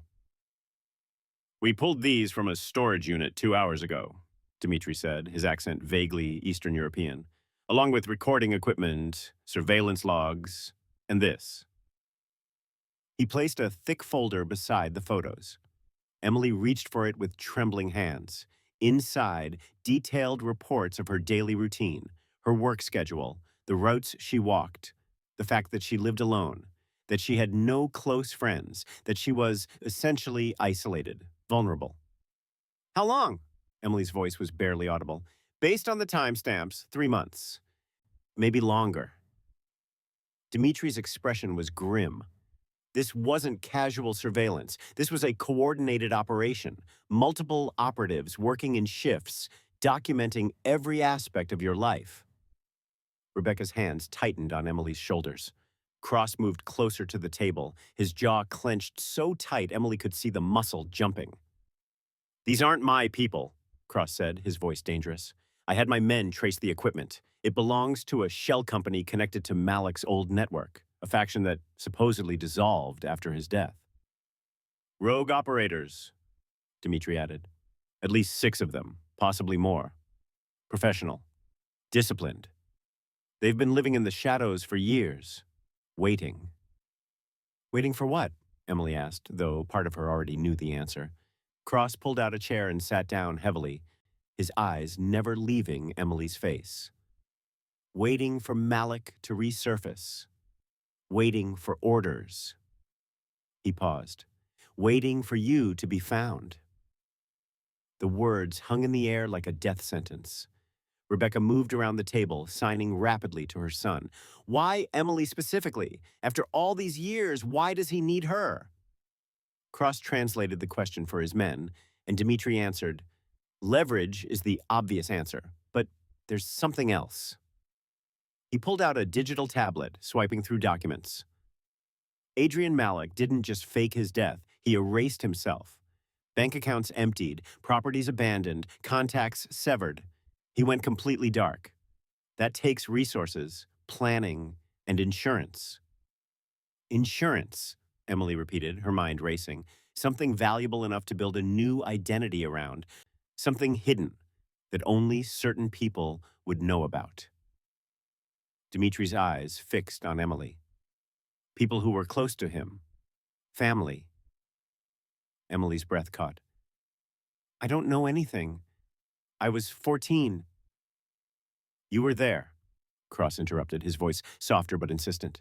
We pulled these from a storage unit 2 hours ago, Dimitri said, his accent vaguely Eastern European, along with recording equipment, surveillance logs, and this. He placed a thick folder beside the photos. Emily reached for it with trembling hands. Inside, detailed reports of her daily routine, her work schedule, the routes she walked, the fact that she lived alone, that she had no close friends, that she was essentially isolated, vulnerable. How long? Emily's voice was barely audible. Based on the timestamps, 3 months. Maybe longer. Dimitri's expression was grim. This wasn't casual surveillance. This was a coordinated operation. Multiple operatives working in shifts, documenting every aspect of your life. Rebecca's hands tightened on Emily's shoulders. Cross moved closer to the table, his jaw clenched so tight Emily could see the muscle jumping. These aren't my people, Cross said, his voice dangerous. I had my men trace the equipment. It belongs to a shell company connected to Malik's old network, a faction that supposedly dissolved after his death. Rogue operators, Dimitri added. At least 6 of them, possibly more. Professional. Disciplined. They've been living in the shadows for years. Waiting. Waiting for what? Emily asked, though part of her already knew the answer. Cross pulled out a chair and sat down heavily, his eyes never leaving Emily's face. Waiting for Malik to resurface. Waiting for orders. He paused. Waiting for you to be found. The words hung in the air like a death sentence. Rebecca moved around the table, signing rapidly to her son. Why Emily specifically? After all these years, why does he need her? Cross translated the question for his men, and Dimitri answered, Leverage is the obvious answer, but there's something else. He pulled out a digital tablet, swiping through documents. Adrian Malik didn't just fake his death, he erased himself. Bank accounts emptied, properties abandoned, contacts severed. He went completely dark. That takes resources, planning, and insurance. Insurance, Emily repeated, her mind racing. Something valuable enough to build a new identity around. Something hidden that only certain people would know about. Dimitri's eyes fixed on Emily. People who were close to him. Family. Emily's breath caught. I don't know anything. I was 14. You were there, Cross interrupted, his voice softer but insistent.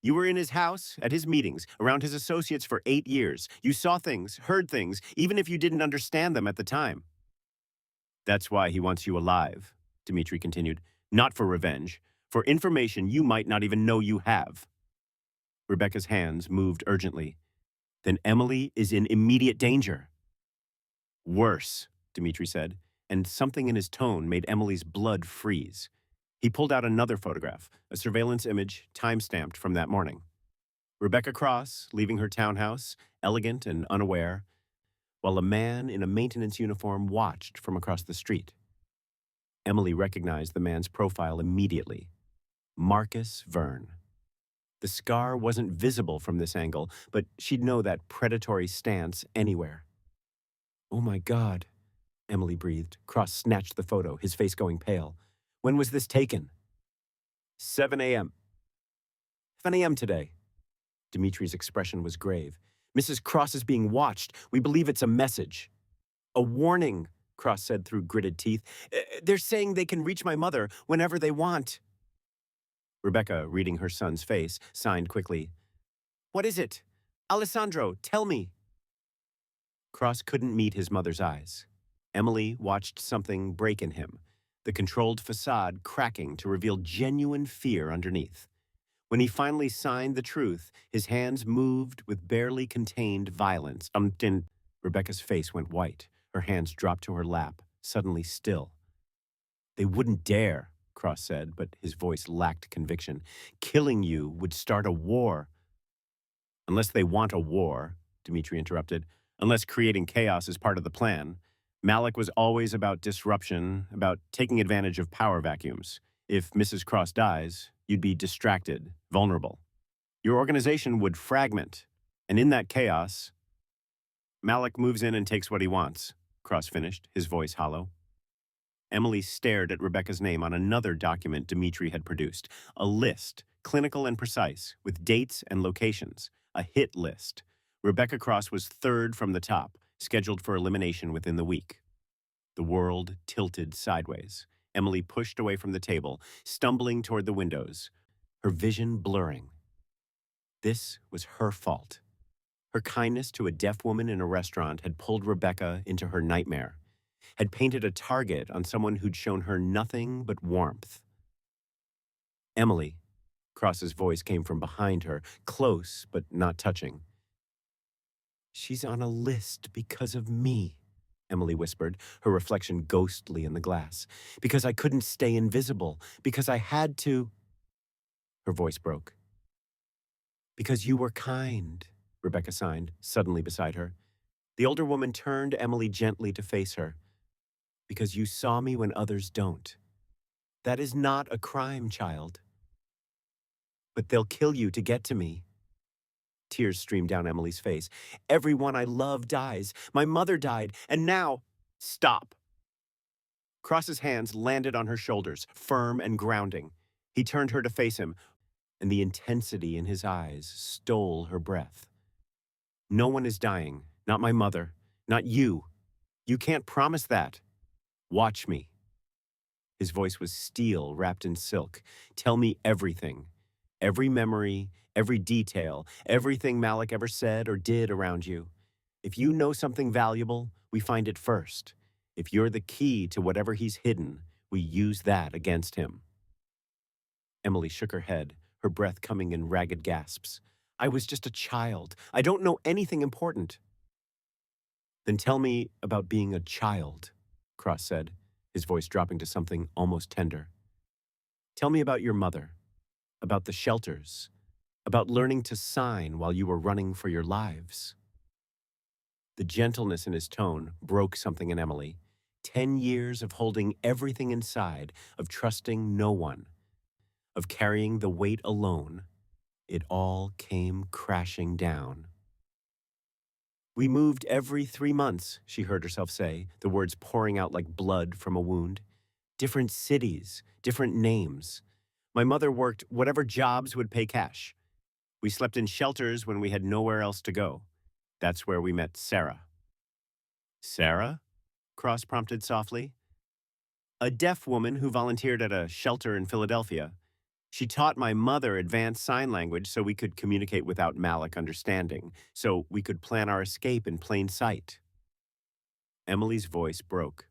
You were in his house, at his meetings, around his associates for 8 years. You saw things, heard things, even if you didn't understand them at the time. That's why he wants you alive, Dimitri continued. Not for revenge, for information you might not even know you have. Rebecca's hands moved urgently. Then Emily is in immediate danger. Worse, Dimitri said, and something in his tone made Emily's blood freeze. He pulled out another photograph, a surveillance image time-stamped from that morning. Rebecca Cross, leaving her townhouse, elegant and unaware, while a man in a maintenance uniform watched from across the street. Emily recognized the man's profile immediately. Marcus Verne. The scar wasn't visible from this angle, but she'd know that predatory stance anywhere. Oh my God, Emily breathed. Cross snatched the photo, his face going pale. When was this taken? 7 a.m. 7 a.m. today. Dimitri's expression was grave. Mrs. Cross is being watched. We believe it's a message. A warning, Cross said through gritted teeth. They're saying they can reach my mother whenever they want. Rebecca, reading her son's face, signed quickly. What is it? Alessandro, tell me. Cross couldn't meet his mother's eyes. Emily watched something break in him, the controlled facade cracking to reveal genuine fear underneath. When he finally signed the truth, his hands moved with barely contained violence. Rebecca's face went white. Her hands dropped to her lap, suddenly still. They wouldn't dare, Cross said, but his voice lacked conviction. Killing you would start a war. Unless they want a war, Dimitri interrupted. Unless creating chaos is part of the plan. Malik was always about disruption, about taking advantage of power vacuums. If Mrs. Cross dies, you'd be distracted, vulnerable. Your organization would fragment, and in that chaos, Malik moves in and takes what he wants, Cross finished, his voice hollow. Emily stared at Rebecca's name on another document Dimitri had produced, a list, clinical and precise, with dates and locations, a hit list. Rebecca Cross was third from the top, scheduled for elimination within the week. The world tilted sideways. Emily pushed away from the table, stumbling toward the windows, her vision blurring. This was her fault. Her kindness to a deaf woman in a restaurant had pulled Rebecca into her nightmare, had painted a target on someone who'd shown her nothing but warmth. Emily, Cross's voice came from behind her, close but not touching. She's on a list because of me, Emily whispered, her reflection ghostly in the glass. Because I couldn't stay invisible. Because I had to. Her voice broke. Because you were kind, Rebecca signed, suddenly beside her. The older woman turned Emily gently to face her. Because you saw me when others don't. That is not a crime, child. But they'll kill you to get to me. Tears streamed down Emily's face. Everyone I love dies. My mother died, and now... Stop. Cross's hands landed on her shoulders, firm and grounding. He turned her to face him, and the intensity in his eyes stole her breath. No one is dying. Not my mother. Not you. You can't promise that. Watch me. His voice was steel wrapped in silk. Tell me everything. Every memory, every detail, everything Malik ever said or did around you. If you know something valuable, we find it first. If you're the key to whatever he's hidden, we use that against him. Emily shook her head, her breath coming in ragged gasps. I was just a child. I don't know anything important. Then tell me about being a child, Cross said. his voice dropping to something almost tender. Tell me about your mother, about the shelters, about learning to sign while you were running for your lives. The gentleness in his tone broke something in Emily. 10 years of holding everything inside, of trusting no one, of carrying the weight alone. It all came crashing down. We moved every 3 months, she heard herself say, the words pouring out like blood from a wound. Different cities, different names. My mother worked whatever jobs would pay cash. We slept in shelters when we had nowhere else to go. That's where we met Sarah. Sarah? Cross prompted softly. A deaf woman who volunteered at a shelter in Philadelphia. She taught my mother advanced sign language so we could communicate without Malik understanding, so we could plan our escape in plain sight. Emily's voice broke.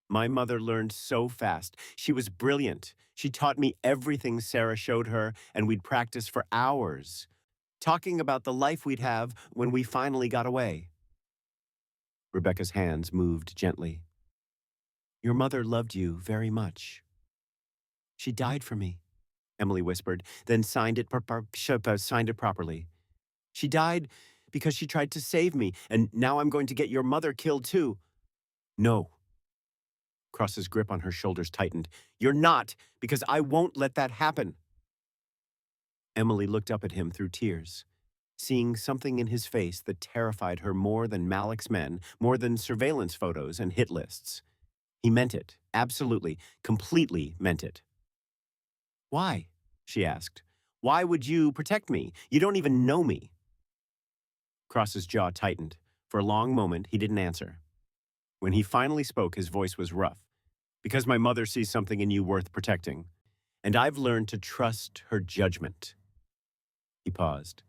My mother learned so fast. She was brilliant. She taught me everything Sarah showed her, and we'd practice for hours, talking about the life we'd have when we finally got away. Rebecca's hands moved gently. Your mother loved you very much. She died for me, Emily whispered, then signed it properly. She died because she tried to save me, and now I'm going to get your mother killed too. No. Cross's grip on her shoulders tightened. You're not, because I won't let that happen. Emily looked up at him through tears, seeing something in his face that terrified her more than Malik's men, more than surveillance photos and hit lists. He meant it, absolutely, completely meant it. Why? She asked. Why would you protect me? You don't even know me. Cross's jaw tightened. For a long moment, he didn't answer. When he finally spoke, his voice was rough. Because my mother sees something in you worth protecting, and I've learned to trust her judgment. He paused.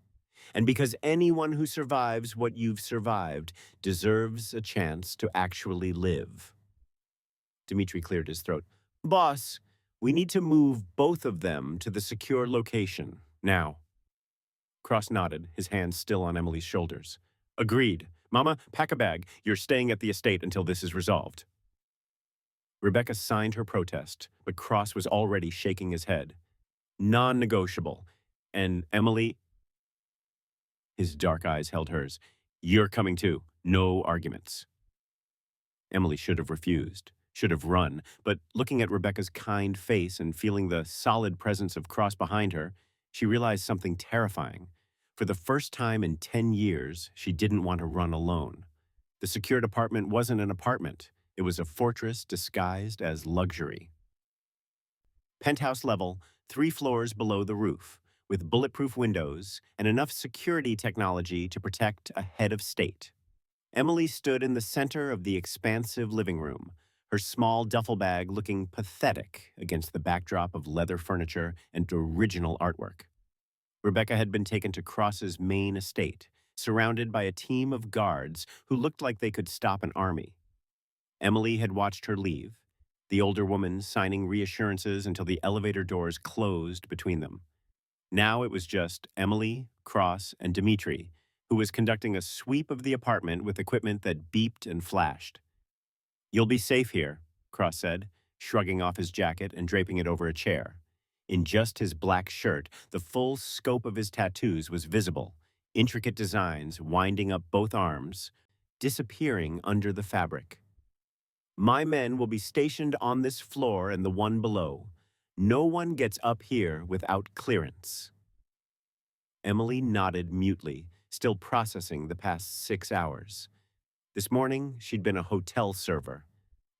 And because anyone who survives what you've survived deserves a chance to actually live. Dimitri cleared his throat. Boss, we need to move both of them to the secure location, now. Cross nodded, his hands still on Emily's shoulders. Agreed. Mama, pack a bag. You're staying at the estate until this is resolved. Rebecca signed her protest, but Cross was already shaking his head. Non-negotiable. And Emily... His dark eyes held hers. You're coming too. No arguments. Emily should have refused, should have run, but looking at Rebecca's kind face and feeling the solid presence of Cross behind her, she realized something terrifying. For the first time in 10 years, she didn't want to run alone. The secured apartment wasn't an apartment. It was a fortress disguised as luxury. Penthouse level, 3 floors below the roof, with bulletproof windows and enough security technology to protect a head of state. Emily stood in the center of the expansive living room, her small duffel bag looking pathetic against the backdrop of leather furniture and original artwork. Rebecca had been taken to Cross's main estate, surrounded by a team of guards who looked like they could stop an army. Emily had watched her leave, the older woman signing reassurances until the elevator doors closed between them. Now it was just Emily, Cross, and Dimitri, who was conducting a sweep of the apartment with equipment that beeped and flashed. You'll be safe here, Cross said, shrugging off his jacket and draping it over a chair. In just his black shirt, the full scope of his tattoos was visible, intricate designs winding up both arms, disappearing under the fabric. My men will be stationed on this floor and the one below. No one gets up here without clearance. Emily nodded mutely, still processing the past 6 hours. This morning, she'd been a hotel server.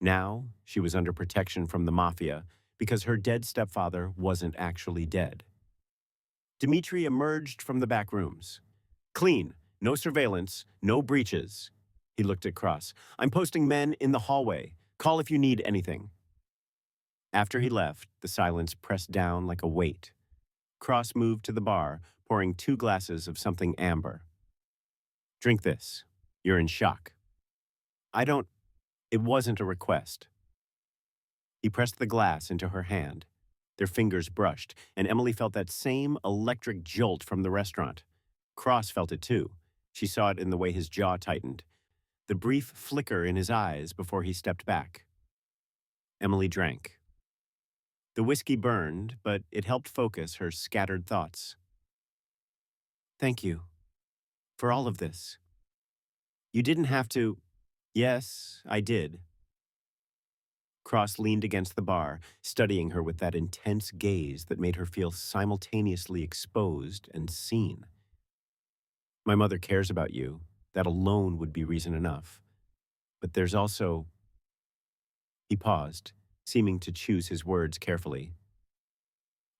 Now, she was under protection from the Mafia because her dead stepfather wasn't actually dead. Dimitri emerged from the back rooms. Clean, no surveillance, no breaches. He looked at Cross. I'm posting men in the hallway. Call if you need anything. After he left, the silence pressed down like a weight. Cross moved to the bar, pouring 2 glasses of something amber. Drink this. You're in shock. It wasn't a request. He pressed the glass into her hand. Their fingers brushed, and Emily felt that same electric jolt from the restaurant. Cross felt it too. She saw it in the way his jaw tightened, the brief flicker in his eyes before he stepped back. Emily drank. The whiskey burned, but it helped focus her scattered thoughts. Thank you for all of this. You didn't have to. Yes, I did. Cross leaned against the bar, studying her with that intense gaze that made her feel simultaneously exposed and seen. My mother cares about you. That alone would be reason enough. But there's also. He paused, seeming to choose his words carefully.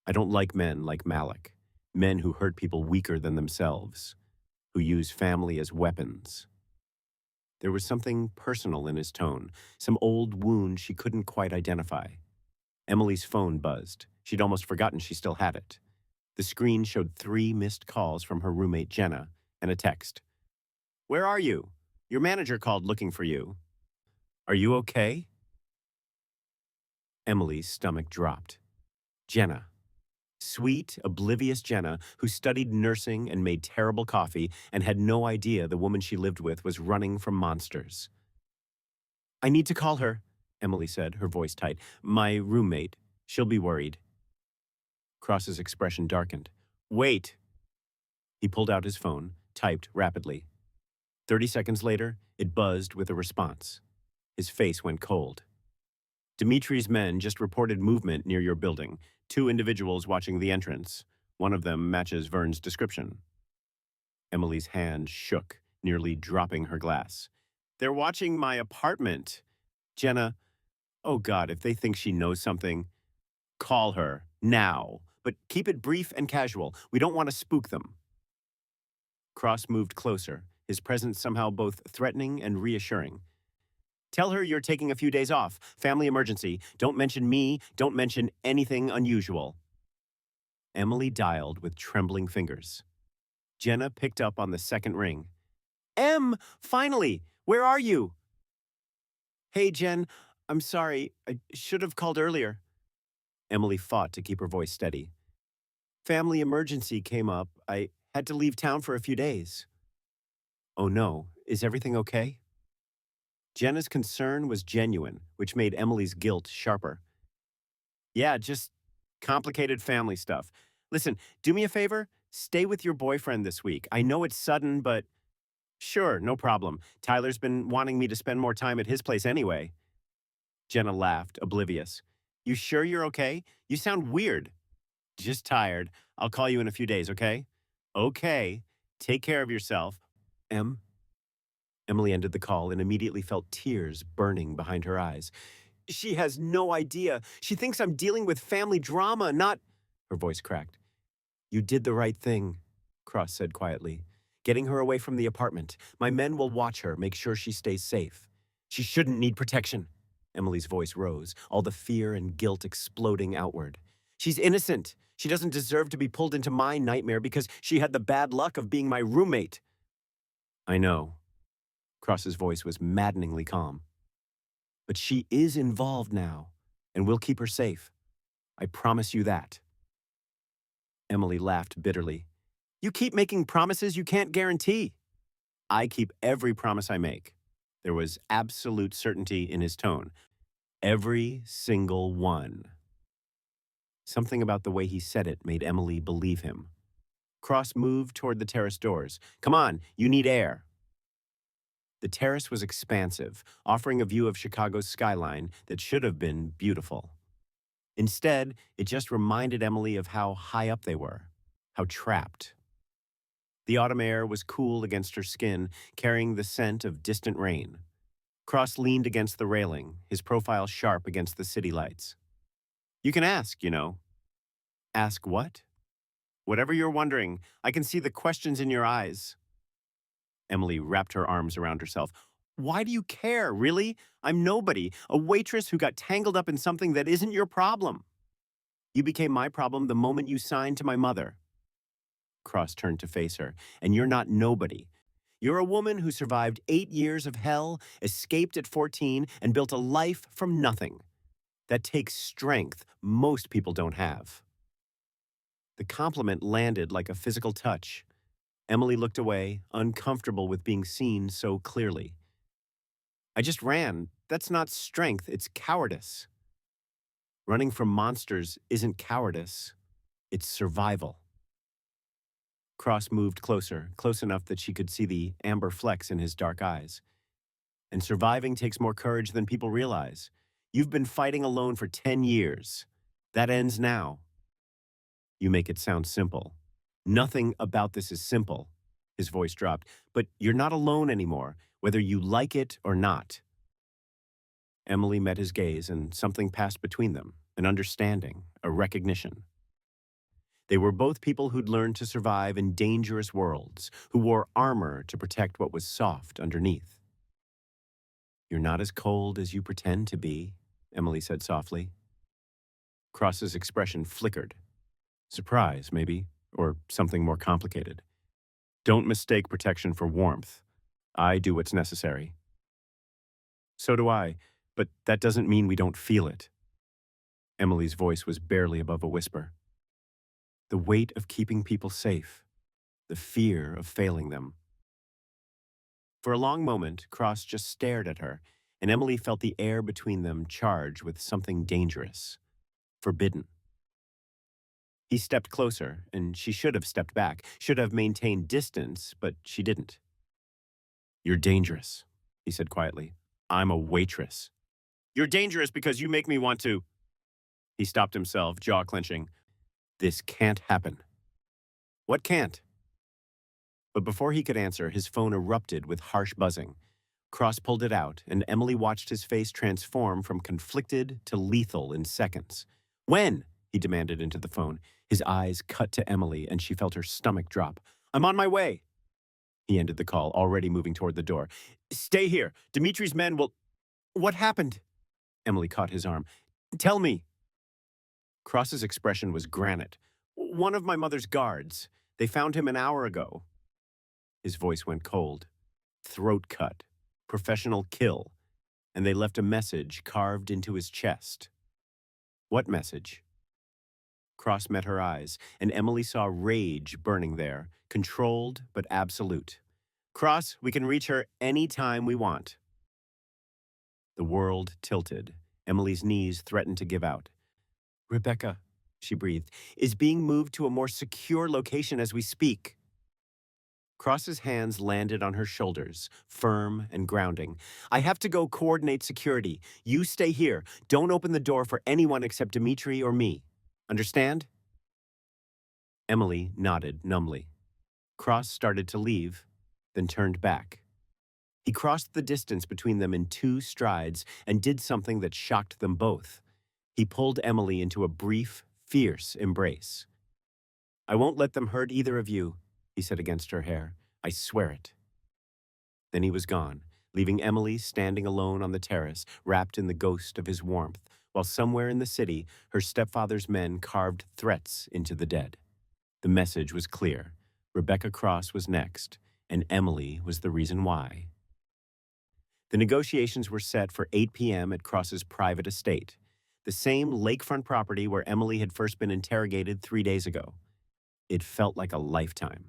I don't like men like Malik, men who hurt people weaker than themselves, who use family as weapons. There was something personal in his tone, some old wound she couldn't quite identify. Emily's phone buzzed. She'd almost forgotten she still had it. The screen showed 3 missed calls from her roommate Jenna and a text. Where are you? Your manager called looking for you. Are you okay? Emily's stomach dropped. Jenna. Sweet, oblivious Jenna, who studied nursing and made terrible coffee and had no idea the woman she lived with was running from monsters. I need to call her, Emily said, her voice tight. My roommate. She'll be worried. Cross's expression darkened. Wait. He pulled out his phone, typed rapidly. 30 seconds later, it buzzed with a response. His face went cold. Dimitri's men just reported movement near your building. 2 individuals watching the entrance. One of them matches Vern's description. Emily's hand shook, nearly dropping her glass. They're watching my apartment. Jenna, oh God, if they think she knows something, call her, now. But keep it brief and casual. We don't want to spook them. Cross moved closer, his presence somehow both threatening and reassuring. Tell her you're taking a few days off. Family emergency. Don't mention me. Don't mention anything unusual. Emily dialed with trembling fingers. Jenna picked up on the second ring. Finally! Where are you? Hey, Jen. I'm sorry. I should have called earlier. Emily fought to keep her voice steady. Family emergency came up. I had to leave town for a few days. Oh no. Is everything okay? Jenna's concern was genuine, which made Emily's guilt sharper. Yeah, just complicated family stuff. Listen, do me a favor. Stay with your boyfriend this week. I know it's sudden, but sure, no problem. Tyler's been wanting me to spend more time at his place anyway. Jenna laughed, oblivious. You sure you're okay? You sound weird. Just tired. I'll call you in a few days, okay? Okay. Take care of yourself. Emily ended the call and immediately felt tears burning behind her eyes. She has no idea. She thinks I'm dealing with family drama, not... Her voice cracked. You did the right thing, Cross said quietly. Getting her away from the apartment. My men will watch her, make sure she stays safe. She shouldn't need protection. Emily's voice rose, all the fear and guilt exploding outward. She's innocent. She doesn't deserve to be pulled into my nightmare because she had the bad luck of being my roommate. I know. Cross's voice was maddeningly calm. But she is involved now, and we'll keep her safe. I promise you that. Emily laughed bitterly. You keep making promises you can't guarantee. I keep every promise I make. There was absolute certainty in his tone. Every single one. Something about the way he said it made Emily believe him. Cross moved toward the terrace doors. Come on, you need air. The terrace was expansive, offering a view of Chicago's skyline that should have been beautiful. Instead, it just reminded Emily of how high up they were, how trapped. The autumn air was cool against her skin, carrying the scent of distant rain. Cross leaned against the railing, his profile sharp against the city lights. You can ask, you know. Ask what? Whatever you're wondering, I can see the questions in your eyes. Emily wrapped her arms around herself. Why do you care, really? I'm nobody, a waitress who got tangled up in something that isn't your problem. You became my problem the moment you signed to my mother. Cross turned to face her. And you're not nobody. You're a woman who survived 8 years of hell, escaped at 14, and built a life from nothing. That takes strength most people don't have. The compliment landed like a physical touch. Emily looked away, uncomfortable with being seen so clearly. I just ran. That's not strength, it's cowardice. Running from monsters isn't cowardice, it's survival. Cross moved closer, close enough that she could see the amber flecks in his dark eyes. And surviving takes more courage than people realize. You've been fighting alone for 10 years. That ends now. You make it sound simple. Nothing about this is simple. His voice dropped. But you're not alone anymore, whether you like it or not. Emily met his gaze, and something passed between them, an understanding, a recognition. They were both people who'd learned to survive in dangerous worlds, who wore armor to protect what was soft underneath. You're not as cold as you pretend to be, Emily said softly. Cross's expression flickered. Surprise, maybe, or something more complicated. Don't mistake protection for warmth. I do what's necessary. So do I, but that doesn't mean we don't feel it. Emily's voice was barely above a whisper. The weight of keeping people safe, the fear of failing them. For a long moment, Cross just stared at her, and Emily felt the air between them charged with something dangerous, forbidden. He stepped closer, and she should have stepped back, should have maintained distance, but she didn't. You're dangerous, he said quietly. I'm a waitress. You're dangerous because you make me want to. He stopped himself, jaw clenching. This can't happen. What can't? But before he could answer, his phone erupted with harsh buzzing. Cross pulled it out, and Emily watched his face transform from conflicted to lethal in seconds. When? He demanded into the phone. His eyes cut to Emily, and she felt her stomach drop. I'm on my way. He ended the call, already moving toward the door. Stay here. Dimitri's men will... What happened? Emily caught his arm. Tell me. Cross's expression was granite. One of my mother's guards. They found him an hour ago. His voice went cold. Throat cut. Professional kill. And they left a message carved into his chest. What message? Cross met her eyes, and Emily saw rage burning there, controlled but absolute. Cross, we can reach her any time we want. The world tilted. Emily's knees threatened to give out. Rebecca, she breathed, is being moved to a more secure location as we speak. Cross's hands landed on her shoulders, firm and grounding. I have to go coordinate security. You stay here. Don't open the door for anyone except Dimitri or me. Understand? Emily nodded numbly. Cross started to leave, then turned back. He crossed the distance between them in 2 strides and did something that shocked them both. He pulled Emily into a brief, fierce embrace. I won't let them hurt either of you, he said against her hair. I swear it. Then he was gone, leaving Emily standing alone on the terrace, wrapped in the ghost of his warmth, while somewhere in the city, her stepfather's men carved threats into the dead. The message was clear. Rebecca Cross was next, and Emily was the reason why. The negotiations were set for 8 p.m. at Cross's private estate, the same lakefront property where Emily had first been interrogated 3 days ago. It felt like a lifetime.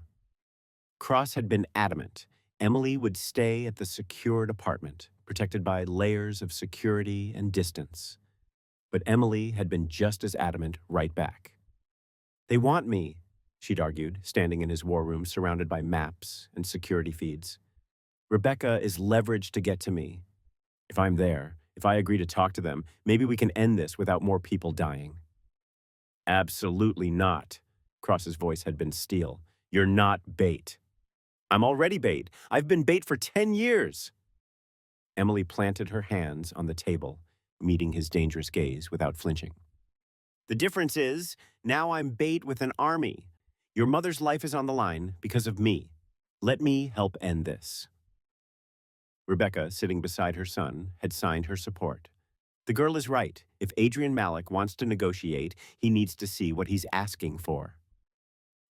Cross had been adamant. Emily would stay at the secured apartment, protected by layers of security and distance. But Emily had been just as adamant right back. They want me, she'd argued, standing in his war room surrounded by maps and security feeds. Rebecca is leveraged to get to me. If I'm there, if I agree to talk to them, maybe we can end this without more people dying. Absolutely not. Cross's voice had been steel. You're not bait. I'm already bait. I've been bait for 10 years. Emily planted her hands on the table, meeting his dangerous gaze without flinching. The difference is, now I'm bait with an army. Your mother's life is on the line because of me. Let me help end this. Rebecca, sitting beside her son, had signed her support. The girl is right. If Adrian Malik wants to negotiate, he needs to see what he's asking for.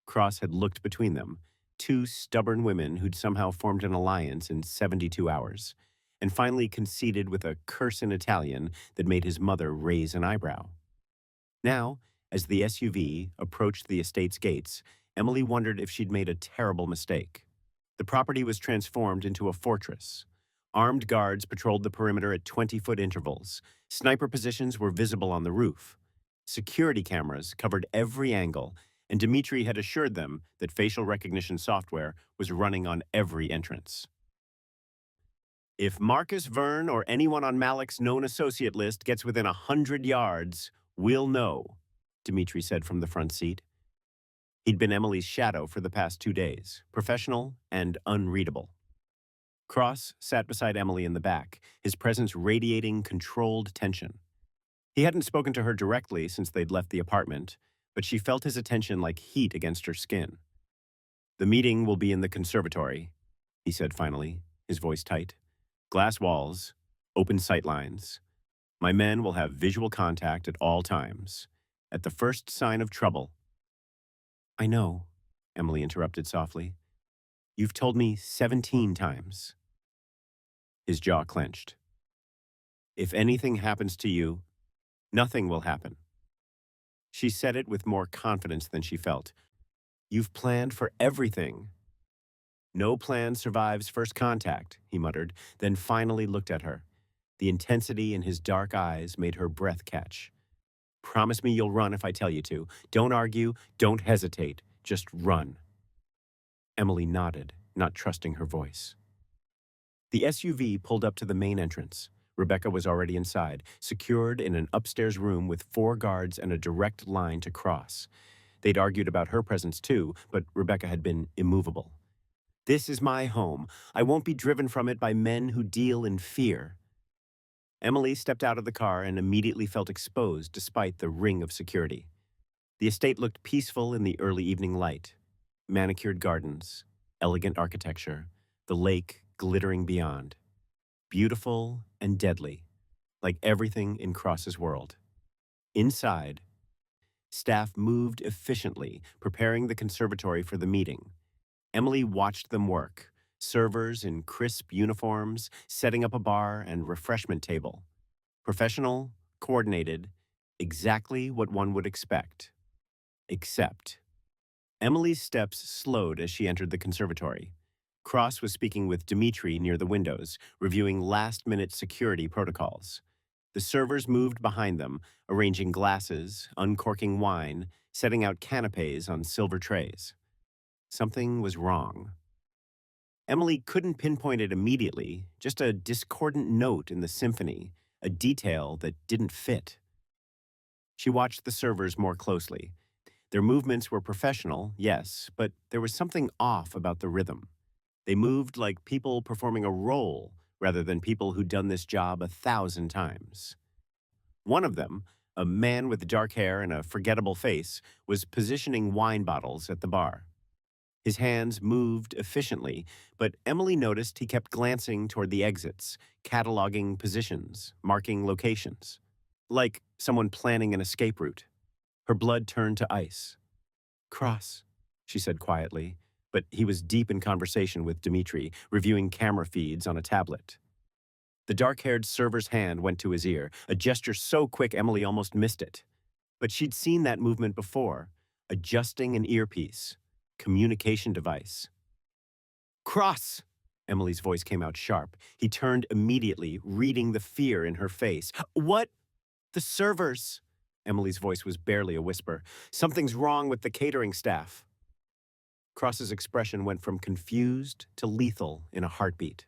Cross had looked between them, 2 stubborn women who'd somehow formed an alliance in 72 hours, and finally conceded with a curse in Italian that made his mother raise an eyebrow. Now, as the SUV approached the estate's gates, Emily wondered if she'd made a terrible mistake. The property was transformed into a fortress. Armed guards patrolled the perimeter at 20-foot intervals. Sniper positions were visible on the roof. Security cameras covered every angle, and Dmitri had assured them that facial recognition software was running on every entrance. If Marcus Verne or anyone on Malik's known associate list gets within 100 yards, we'll know, Dmitri said from the front seat. He'd been Emily's shadow for the past 2 days, professional and unreadable. Cross sat beside Emily in the back, his presence radiating controlled tension. He hadn't spoken to her directly since they'd left the apartment, but she felt his attention like heat against her skin. "The meeting will be in the conservatory," he said finally, his voice tight. "Glass walls, open sight lines. My men will have visual contact at all times. At the first sign of trouble—" "I know," Emily interrupted softly. "You've told me 17 times." His jaw clenched. "If anything happens to you, nothing will happen." She said it with more confidence than she felt. "You've planned for everything." "No plan survives first contact," he muttered, then finally looked at her. The intensity in his dark eyes made her breath catch. "Promise me you'll run if I tell you to. Don't argue, don't hesitate, just run." Emily nodded, not trusting her voice. The SUV pulled up to the main entrance. Rebecca was already inside, secured in an upstairs room with 4 guards and a direct line to Cross. They'd argued about her presence too, but Rebecca had been immovable. "This is my home. I won't be driven from it by men who deal in fear." Emily stepped out of the car and immediately felt exposed despite the ring of security. The estate looked peaceful in the early evening light. Manicured gardens, elegant architecture, the lake glittering beyond. Beautiful and deadly, like everything in Cross's world. Inside, staff moved efficiently, preparing the conservatory for the meeting. Emily watched them work, servers in crisp uniforms, setting up a bar and refreshment table. Professional, coordinated, exactly what one would expect. Except, Emily's steps slowed as she entered the conservatory. Cross was speaking with Dmitri near the windows, reviewing last-minute security protocols. The servers moved behind them, arranging glasses, uncorking wine, setting out canapes on silver trays. Something was wrong. Emily couldn't pinpoint it immediately, just a discordant note in the symphony, a detail that didn't fit. She watched the servers more closely. Their movements were professional, yes, but there was something off about the rhythm. They moved like people performing a role rather than people who'd done this job 1,000 times. One of them, a man with dark hair and a forgettable face, was positioning wine bottles at the bar. His hands moved efficiently, but Emily noticed he kept glancing toward the exits, cataloging positions, marking locations. Like someone planning an escape route. Her blood turned to ice. "Cross," she said quietly, but he was deep in conversation with Dmitri, reviewing camera feeds on a tablet. The dark-haired server's hand went to his ear, a gesture so quick Emily almost missed it. But she'd seen that movement before, adjusting an earpiece, communication device. "Cross!" Emily's voice came out sharp. He turned immediately, reading the fear in her face. "What? The servers!" Emily's voice was barely a whisper. "Something's wrong with the catering staff." Cross's expression went from confused to lethal in a heartbeat.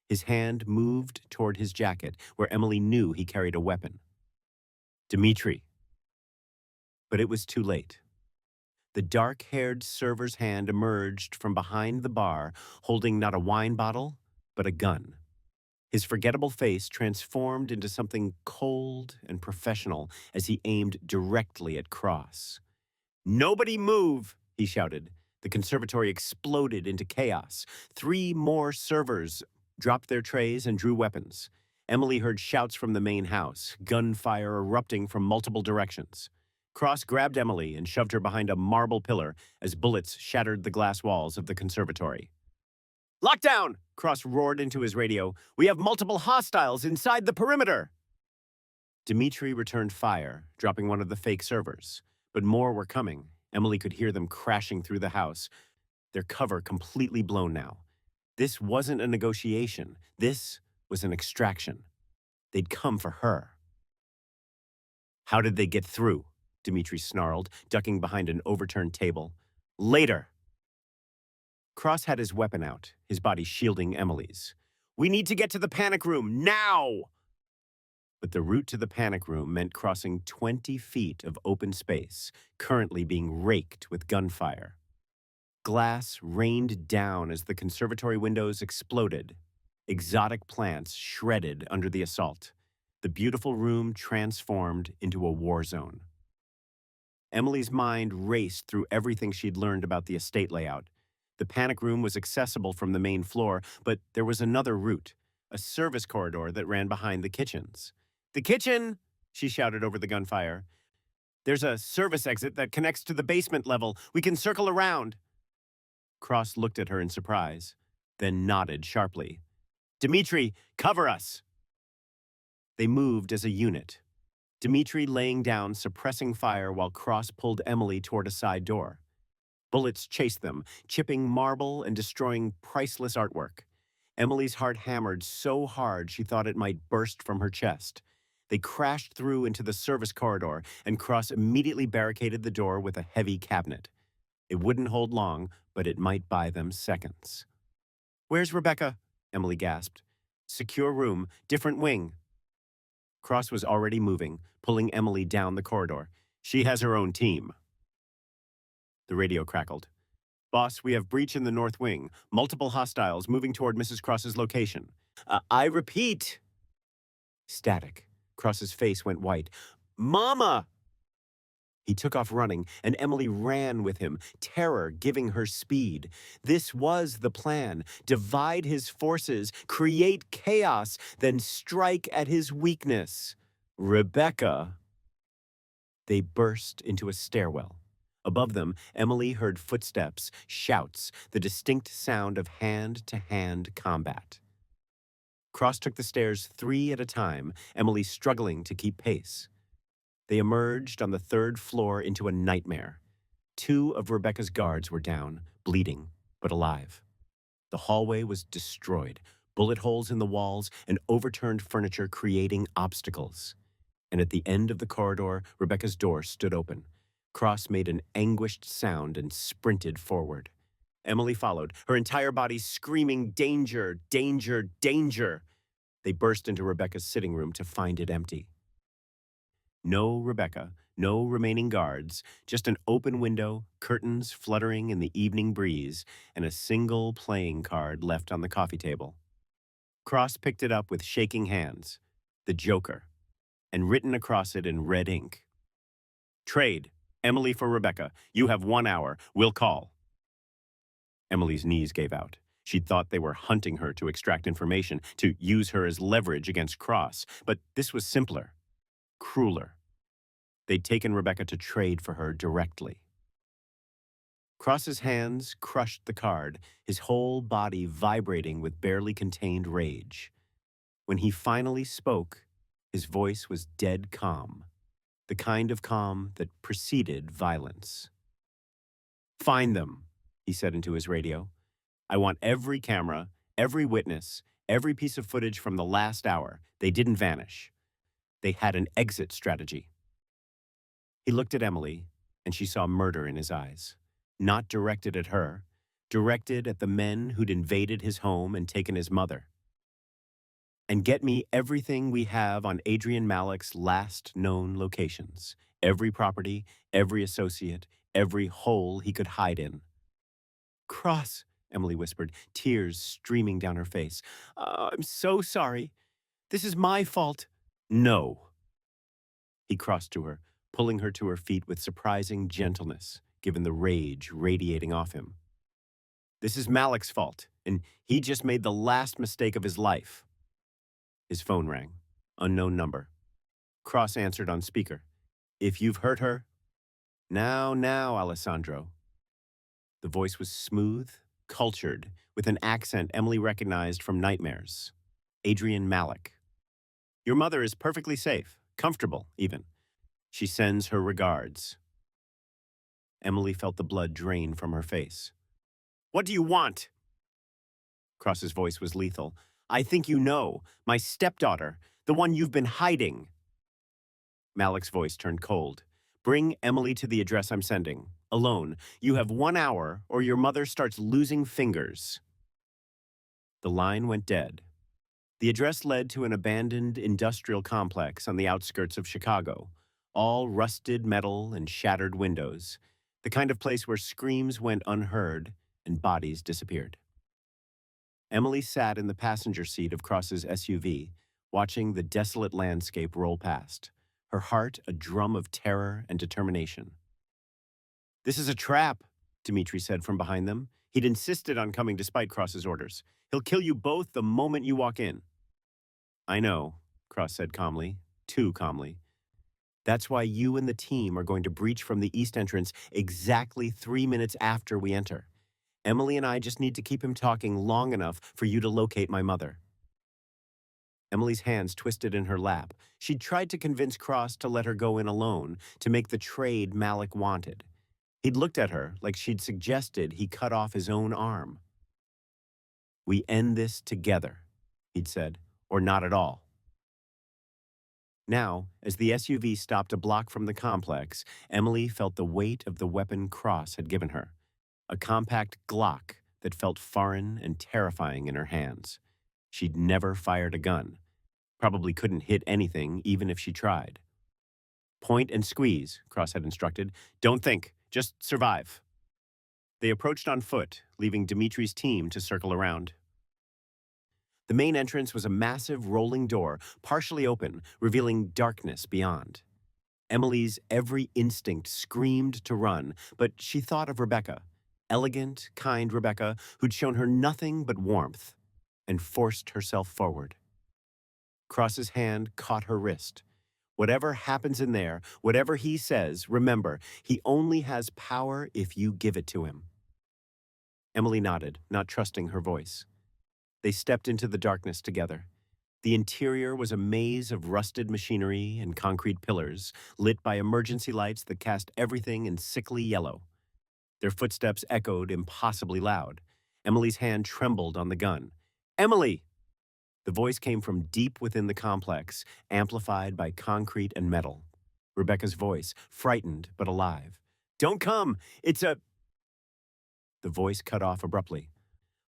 His hand moved toward his jacket, where Emily knew he carried a weapon. "Dmitri." But it was too late. The dark-haired server's hand emerged from behind the bar, holding not a wine bottle, but a gun. His forgettable face transformed into something cold and professional as he aimed directly at Cross. "Nobody move!" he shouted. The conservatory exploded into chaos. 3 more servers dropped their trays and drew weapons. Emily heard shouts from the main house, gunfire erupting from multiple directions. Cross grabbed Emily and shoved her behind a marble pillar as bullets shattered the glass walls of the conservatory. "Lockdown!" Cross roared into his radio. "We have multiple hostiles inside the perimeter!" Dmitri returned fire, dropping one of the fake servers. But more were coming. Emily could hear them crashing through the house, their cover completely blown now. This wasn't a negotiation. This was an extraction. They'd come for her. How did they get through? Dmitri snarled, ducking behind an overturned table. Later. Cross had his weapon out, his body shielding Emily's. We need to get to the panic room, now! But the route to the panic room meant crossing 20 feet of open space, currently being raked with gunfire. Glass rained down as the conservatory windows exploded. Exotic plants shredded under the assault. The beautiful room transformed into a war zone. Emily's mind raced through everything she'd learned about the estate layout. The panic room was accessible from the main floor, but there was another route, a service corridor that ran behind the kitchens. The kitchen, she shouted over the gunfire. There's a service exit that connects to the basement level. We can circle around. Cross looked at her in surprise, then nodded sharply. Dmitri, cover us! They moved as a unit. Dmitri laying down, suppressing fire while Cross pulled Emily toward a side door. Bullets chased them, chipping marble and destroying priceless artwork. Emily's heart hammered so hard she thought it might burst from her chest. They crashed through into the service corridor, and Cross immediately barricaded the door with a heavy cabinet. It wouldn't hold long, but it might buy them seconds. Where's Rebecca? Emily gasped. Secure room, different wing. Cross was already moving, pulling Emily down the corridor. She has her own team. The radio crackled. Boss, we have breach in the north wing. Multiple hostiles moving toward Mrs. Cross's location. I repeat. Static. Cross's face went white. Mama! He took off running, and Emily ran with him, terror giving her speed. This was the plan. Divide his forces, create chaos, then strike at his weakness. Rebecca. They burst into a stairwell. Above them, Emily heard footsteps, shouts, the distinct sound of hand-to-hand combat. Cross took the stairs 3 at a time, Emily struggling to keep pace. They emerged on the 3rd floor into a nightmare. 2 of Rebecca's guards were down, bleeding, but alive. The hallway was destroyed, bullet holes in the walls and overturned furniture creating obstacles. And at the end of the corridor, Rebecca's door stood open. Cross made an anguished sound and sprinted forward. Emily followed, her entire body screaming, danger, danger, danger. They burst into Rebecca's sitting room to find it empty. No Rebecca, no remaining guards, just an open window, curtains fluttering in the evening breeze, and a single playing card left on the coffee table. Cross picked it up with shaking hands, the Joker, and written across it in red ink. Trade, Emily for Rebecca. You have 1 hour. We'll call. Emily's knees gave out. She'd thought they were hunting her to extract information, to use her as leverage against Cross, but this was simpler. Crueler. They'd taken Rebecca to trade for her directly. Cross's hands crushed the card, his whole body vibrating with barely contained rage. When he finally spoke, his voice was dead calm, the kind of calm that preceded violence. Find them, he said into his radio. I want every camera, every witness, every piece of footage from the last hour. They didn't vanish. They had an exit strategy. He looked at Emily, and she saw murder in his eyes. Not directed at her, directed at the men who'd invaded his home and taken his mother. And get me everything we have on Adrian Malik's last known locations. Every property, every associate, every hole he could hide in. Cross, Emily whispered, tears streaming down her face. I'm so sorry. This is my fault. No. He crossed to her, pulling her to her feet with surprising gentleness, given the rage radiating off him. This is Malik's fault, and he just made the last mistake of his life. His phone rang. Unknown number. Cross answered on speaker. If you've hurt her. Now, Alessandro. The voice was smooth, cultured, with an accent Emily recognized from nightmares. Adrian Malik. Your mother is perfectly safe, comfortable, even. She sends her regards. Emily felt the blood drain from her face. What do you want? Cross's voice was lethal. I think you know. My stepdaughter. The one you've been hiding. Malik's voice turned cold. Bring Emily to the address I'm sending. Alone. You have 1 hour, or your mother starts losing fingers. The line went dead. The address led to an abandoned industrial complex on the outskirts of Chicago, all rusted metal and shattered windows, the kind of place where screams went unheard and bodies disappeared. Emily sat in the passenger seat of Cross's SUV, watching the desolate landscape roll past, her heart a drum of terror and determination. This is a trap, Dmitri said from behind them. He'd insisted on coming despite Cross's orders. He'll kill you both the moment you walk in. I know, Cross said calmly, too calmly. That's why you and the team are going to breach from the east entrance exactly 3 minutes after we enter. Emily and I just need to keep him talking long enough for you to locate my mother. Emily's hands twisted in her lap. She'd tried to convince Cross to let her go in alone, to make the trade Malik wanted. He'd looked at her like she'd suggested he cut off his own arm. We end this together, he'd said, or not at all. Now, as the SUV stopped a block from the complex, Emily felt the weight of the weapon Cross had given her, a compact Glock that felt foreign and terrifying in her hands. She'd never fired a gun, probably couldn't hit anything even if she tried. Point and squeeze, Cross had instructed. Don't think, just survive. They approached on foot, leaving Dimitri's team to circle around. The main entrance was a massive rolling door, partially open, revealing darkness beyond. Emily's every instinct screamed to run, but she thought of Rebecca, elegant, kind Rebecca, who'd shown her nothing but warmth, and forced herself forward. Cross's hand caught her wrist. Whatever happens in there, whatever he says, remember, he only has power if you give it to him. Emily nodded, not trusting her voice. They stepped into the darkness together. The interior was a maze of rusted machinery and concrete pillars, lit by emergency lights that cast everything in sickly yellow. Their footsteps echoed impossibly loud. Emily's hand trembled on the gun. Emily! The voice came from deep within the complex, amplified by concrete and metal. Rebecca's voice, frightened but alive. Don't come! It's a... The voice cut off abruptly,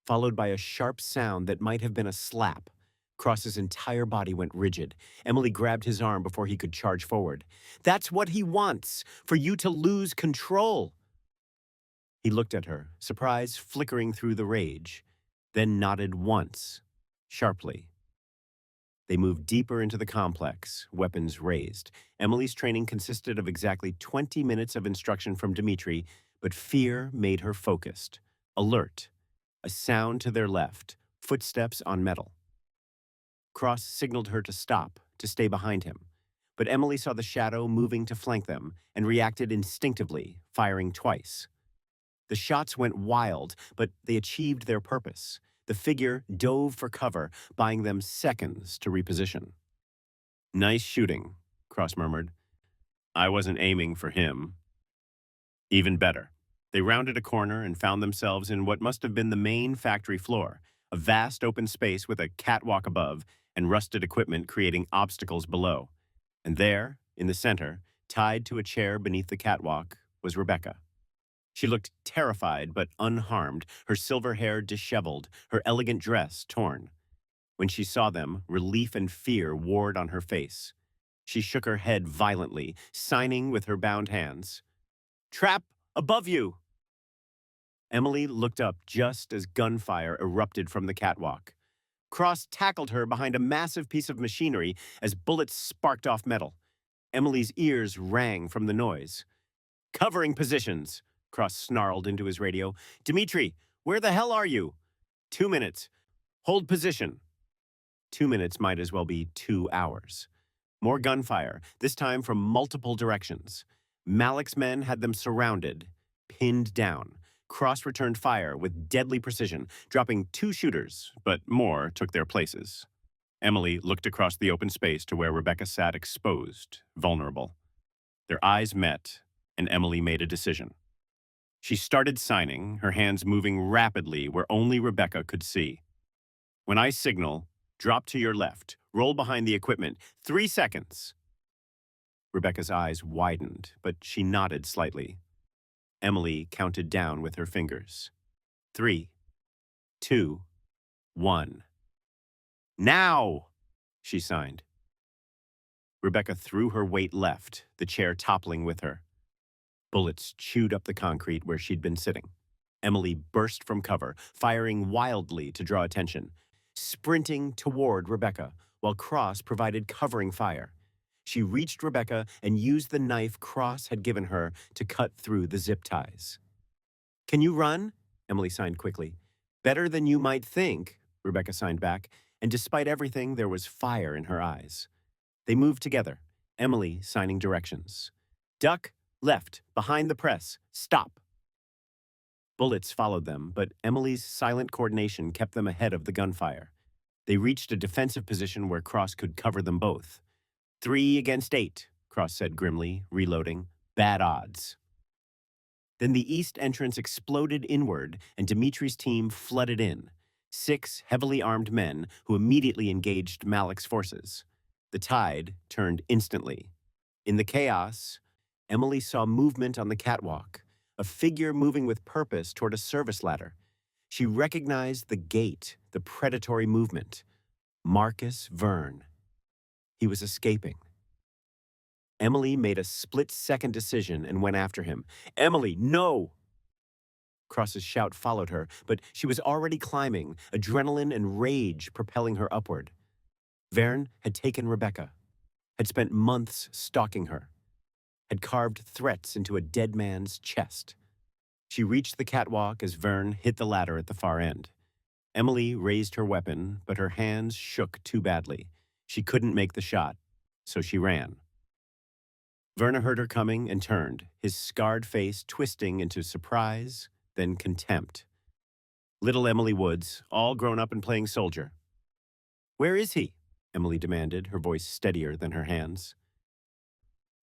followed by a sharp sound that might have been a slap. Cross's entire body went rigid. Emily grabbed his arm before he could charge forward. That's what he wants, for you to lose control. He looked at her, surprise flickering through the rage, then nodded once, sharply. They moved deeper into the complex, weapons raised. Emily's training consisted of exactly 20 minutes of instruction from Dmitri, but fear made her focused, alert. A sound to their left, footsteps on metal. Cross signaled her to stop, to stay behind him. But Emily saw the shadow moving to flank them and reacted instinctively, firing twice. The shots went wild, but they achieved their purpose. The figure dove for cover, buying them seconds to reposition. Nice shooting, Cross murmured. I wasn't aiming for him. Even better. They rounded a corner and found themselves in what must have been the main factory floor, a vast open space with a catwalk above and rusted equipment creating obstacles below. And there, in the center, tied to a chair beneath the catwalk, was Rebecca. She looked terrified but unharmed, her silver hair disheveled, her elegant dress torn. When she saw them, relief and fear warred on her face. She shook her head violently, signing with her bound hands. Trap above you! Emily looked up just as gunfire erupted from the catwalk. Cross tackled her behind a massive piece of machinery as bullets sparked off metal. Emily's ears rang from the noise. Covering positions, Cross snarled into his radio. Dmitri, where the hell are you? 2 minutes. Hold position. 2 minutes might as well be 2 hours. More gunfire, this time from multiple directions. Malik's men had them surrounded, pinned down. Cross returned fire with deadly precision, dropping 2 shooters, but more took their places. Emily looked across the open space to where Rebecca sat exposed, vulnerable. Their eyes met, and Emily made a decision. She started signing, her hands moving rapidly where only Rebecca could see. When I signal, drop to your left, roll behind the equipment. 3 seconds. Rebecca's eyes widened, but she nodded slightly. Emily counted down with her fingers. 3, 2, 1. Now! She signed. Rebecca threw her weight left, the chair toppling with her. Bullets chewed up the concrete where she'd been sitting. Emily burst from cover, firing wildly to draw attention, sprinting toward Rebecca, while Cross provided covering fire. She reached Rebecca and used the knife Cross had given her to cut through the zip ties. Can you run? Emily signed quickly. Better than you might think, Rebecca signed back, and despite everything, there was fire in her eyes. They moved together, Emily signing directions. Duck, left, behind the press, stop. Bullets followed them, but Emily's silent coordination kept them ahead of the gunfire. They reached a defensive position where Cross could cover them both. 3 against 8, Cross said grimly, reloading. Bad odds. Then the east entrance exploded inward, and Dimitri's team flooded in. 6 heavily armed men who immediately engaged Malik's forces. The tide turned instantly. In the chaos, Emily saw movement on the catwalk, a figure moving with purpose toward a service ladder. She recognized the gait, the predatory movement. Marcus Verne. He was escaping. Emily made a split-second decision and went after him. Emily, no! Cross's shout followed her, but she was already climbing, adrenaline and rage propelling her upward. Verne had taken Rebecca, had spent months stalking her, had carved threats into a dead man's chest. She reached the catwalk as Verne hit the ladder at the far end. Emily raised her weapon, but her hands shook too badly. She couldn't make the shot, so she ran. Verne heard her coming and turned, his scarred face twisting into surprise, then contempt. Little Emily Woods, all grown up and playing soldier. Where is he? Emily demanded, her voice steadier than her hands.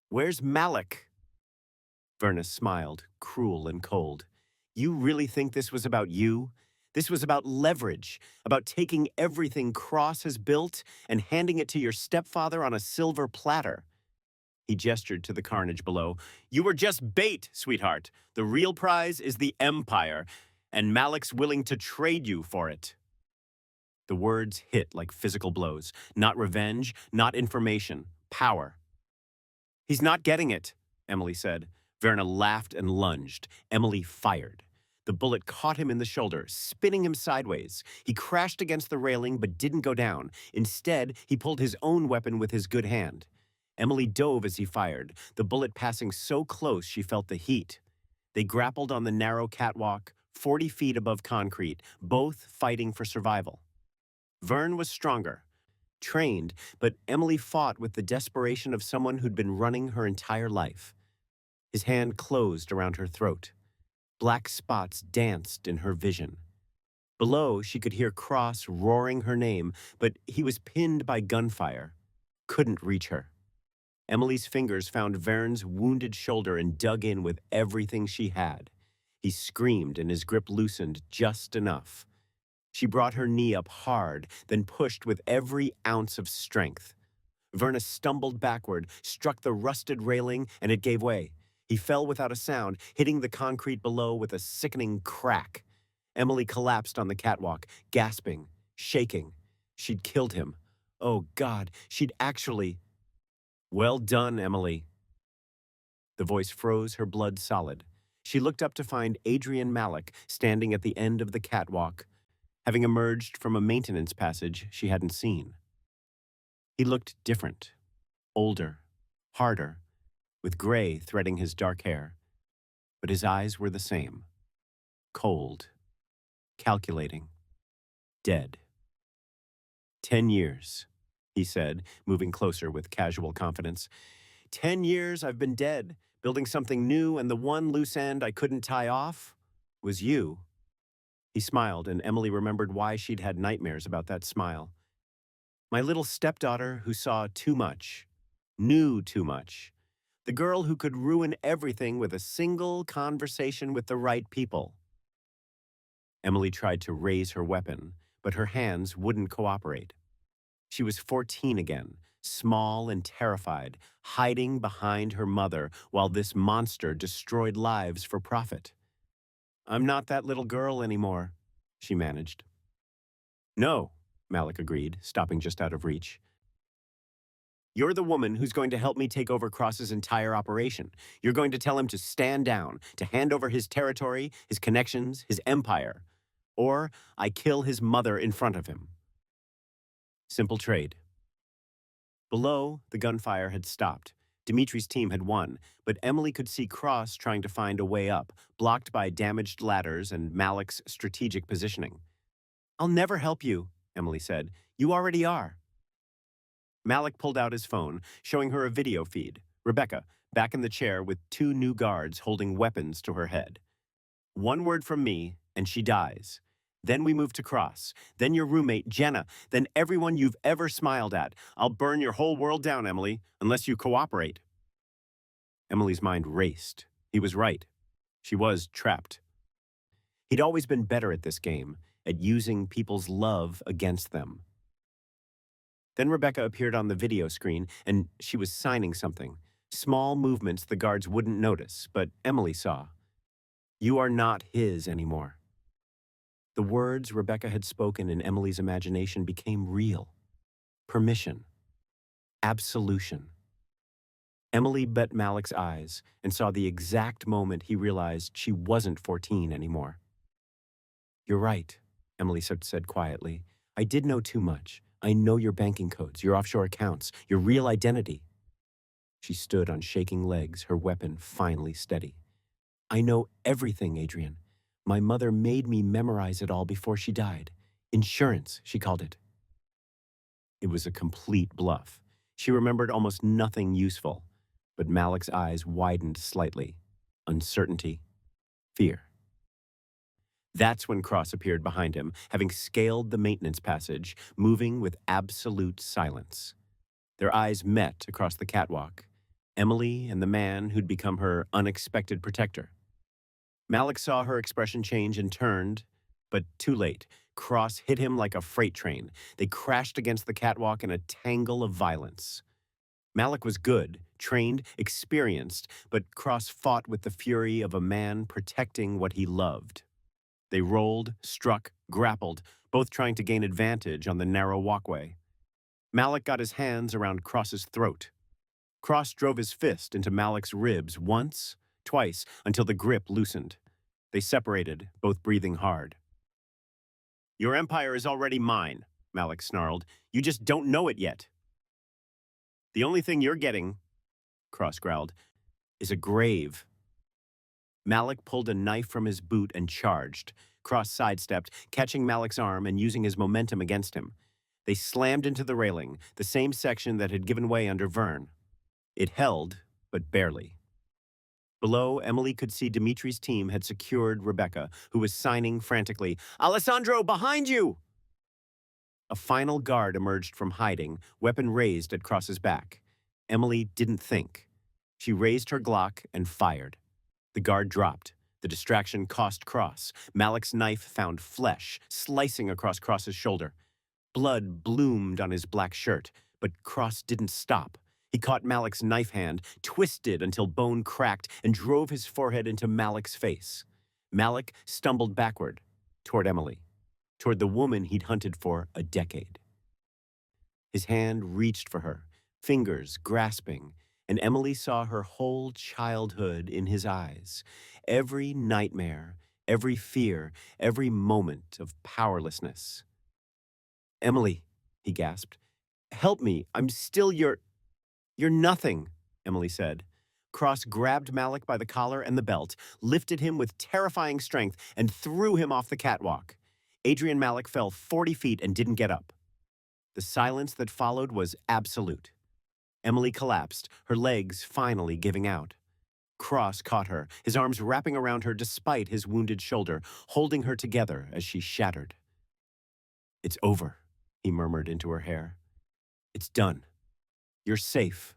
Where's Malik? Verna smiled, cruel and cold. You really think this was about you? This was about leverage, about taking everything Cross has built and handing it to your stepfather on a silver platter. He gestured to the carnage below. You were just bait, sweetheart. The real prize is the Empire, and Malik's willing to trade you for it. The words hit like physical blows. Not revenge, not information, power. He's not getting it, Emily said. Verna laughed and lunged. Emily fired. The bullet caught him in the shoulder, spinning him sideways. He crashed against the railing but didn't go down. Instead, he pulled his own weapon with his good hand. Emily dove as he fired, the bullet passing so close she felt the heat. They grappled on the narrow catwalk, 40 feet above concrete, both fighting for survival. Verne was stronger, trained, but Emily fought with the desperation of someone who'd been running her entire life. His hand closed around her throat. Black spots danced in her vision. Below, she could hear Cross roaring her name, but he was pinned by gunfire. Couldn't reach her. Emily's fingers found Verne's wounded shoulder and dug in with everything she had. He screamed and his grip loosened just enough. She brought her knee up hard, then pushed with every ounce of strength. Verna stumbled backward, struck the rusted railing, and it gave way. He fell without a sound, hitting the concrete below with a sickening crack. Emily collapsed on the catwalk, gasping, shaking. She'd killed him. Oh, God, she'd actually... Well done, Emily. The voice froze her blood solid. She looked up to find Adrian Malik standing at the end of the catwalk, having emerged from a maintenance passage she hadn't seen. He looked different, older, harder, with gray threading his dark hair, but his eyes were the same, cold, calculating, dead. 10 years, he said, moving closer with casual confidence. 10 years I've been dead, building something new, and the one loose end I couldn't tie off was you. He smiled, and Emily remembered why she'd had nightmares about that smile. My little stepdaughter who saw too much, knew too much. The girl who could ruin everything with a single conversation with the right people. Emily tried to raise her weapon, but her hands wouldn't cooperate. She was 14 again, small and terrified, hiding behind her mother while this monster destroyed lives for profit. "I'm not that little girl anymore," she managed. "No," Malik agreed, stopping just out of reach. "You're the woman who's going to help me take over Cross's entire operation. You're going to tell him to stand down, to hand over his territory, his connections, his empire. Or I kill his mother in front of him." Simple trade. Below, the gunfire had stopped. Dimitri's team had won, but Emily could see Cross trying to find a way up, blocked by damaged ladders and Malik's strategic positioning. "I'll never help you," Emily said. "You already are." Malik pulled out his phone, showing her a video feed. Rebecca, back in the chair with two new guards holding weapons to her head. "One word from me, and she dies. Then we move to Cross. Then your roommate, Jenna. Then everyone you've ever smiled at. I'll burn your whole world down, Emily, unless you cooperate." Emily's mind raced. He was right. She was trapped. He'd always been better at this game, at using people's love against them. Then Rebecca appeared on the video screen, and she was signing something. Small movements the guards wouldn't notice, but Emily saw. "You are not his anymore." The words Rebecca had spoken in Emily's imagination became real. Permission. Absolution. Emily bet Malik's eyes and saw the exact moment he realized she wasn't 14 anymore. "You're right," Emily said quietly. "I did know too much. I know your banking codes, your offshore accounts, your real identity." She stood on shaking legs, her weapon finally steady. "I know everything, Adrian. My mother made me memorize it all before she died. Insurance, she called it." It was a complete bluff. She remembered almost nothing useful, but Malik's eyes widened slightly. Uncertainty. Fear. That's when Cross appeared behind him, having scaled the maintenance passage, moving with absolute silence. Their eyes met across the catwalk. Emily and the man who'd become her unexpected protector. Malik saw her expression change and turned, but too late. Cross hit him like a freight train. They crashed against the catwalk in a tangle of violence. Malik was good, trained, experienced, but Cross fought with the fury of a man protecting what he loved. They rolled, struck, grappled, both trying to gain advantage on the narrow walkway. Malik got his hands around Cross's throat. Cross drove his fist into Malik's ribs once, twice, until the grip loosened. They separated, both breathing hard. "Your empire is already mine," Malik snarled. "You just don't know it yet." "The only thing you're getting," Cross growled, "is a grave." Malik pulled a knife from his boot and charged. Cross sidestepped, catching Malik's arm and using his momentum against him. They slammed into the railing, the same section that had given way under Vern. It held, but barely. Below, Emily could see Dimitri's team had secured Rebecca, who was signing frantically, "Alessandro, behind you!" A final guard emerged from hiding, weapon raised at Cross's back. Emily didn't think. She raised her Glock and fired. The guard dropped. The distraction cost Cross. Malik's knife found flesh, slicing across Cross's shoulder. Blood bloomed on his black shirt, but Cross didn't stop. He caught Malik's knife hand, twisted until bone cracked, and drove his forehead into Malik's face. Malik stumbled backward, toward Emily, toward the woman he'd hunted for a decade. His hand reached for her, fingers grasping, and Emily saw her whole childhood in his eyes. Every nightmare, every fear, every moment of powerlessness. "Emily," he gasped, "help me, I'm still your—" "You're nothing," Emily said. Cross grabbed Malik by the collar and the belt, lifted him with terrifying strength, and threw him off the catwalk. Adrian Malik fell 40 feet and didn't get up. The silence that followed was absolute. Emily collapsed, her legs finally giving out. Cross caught her, his arms wrapping around her despite his wounded shoulder, holding her together as she shattered. "It's over," he murmured into her hair. "It's done. You're safe."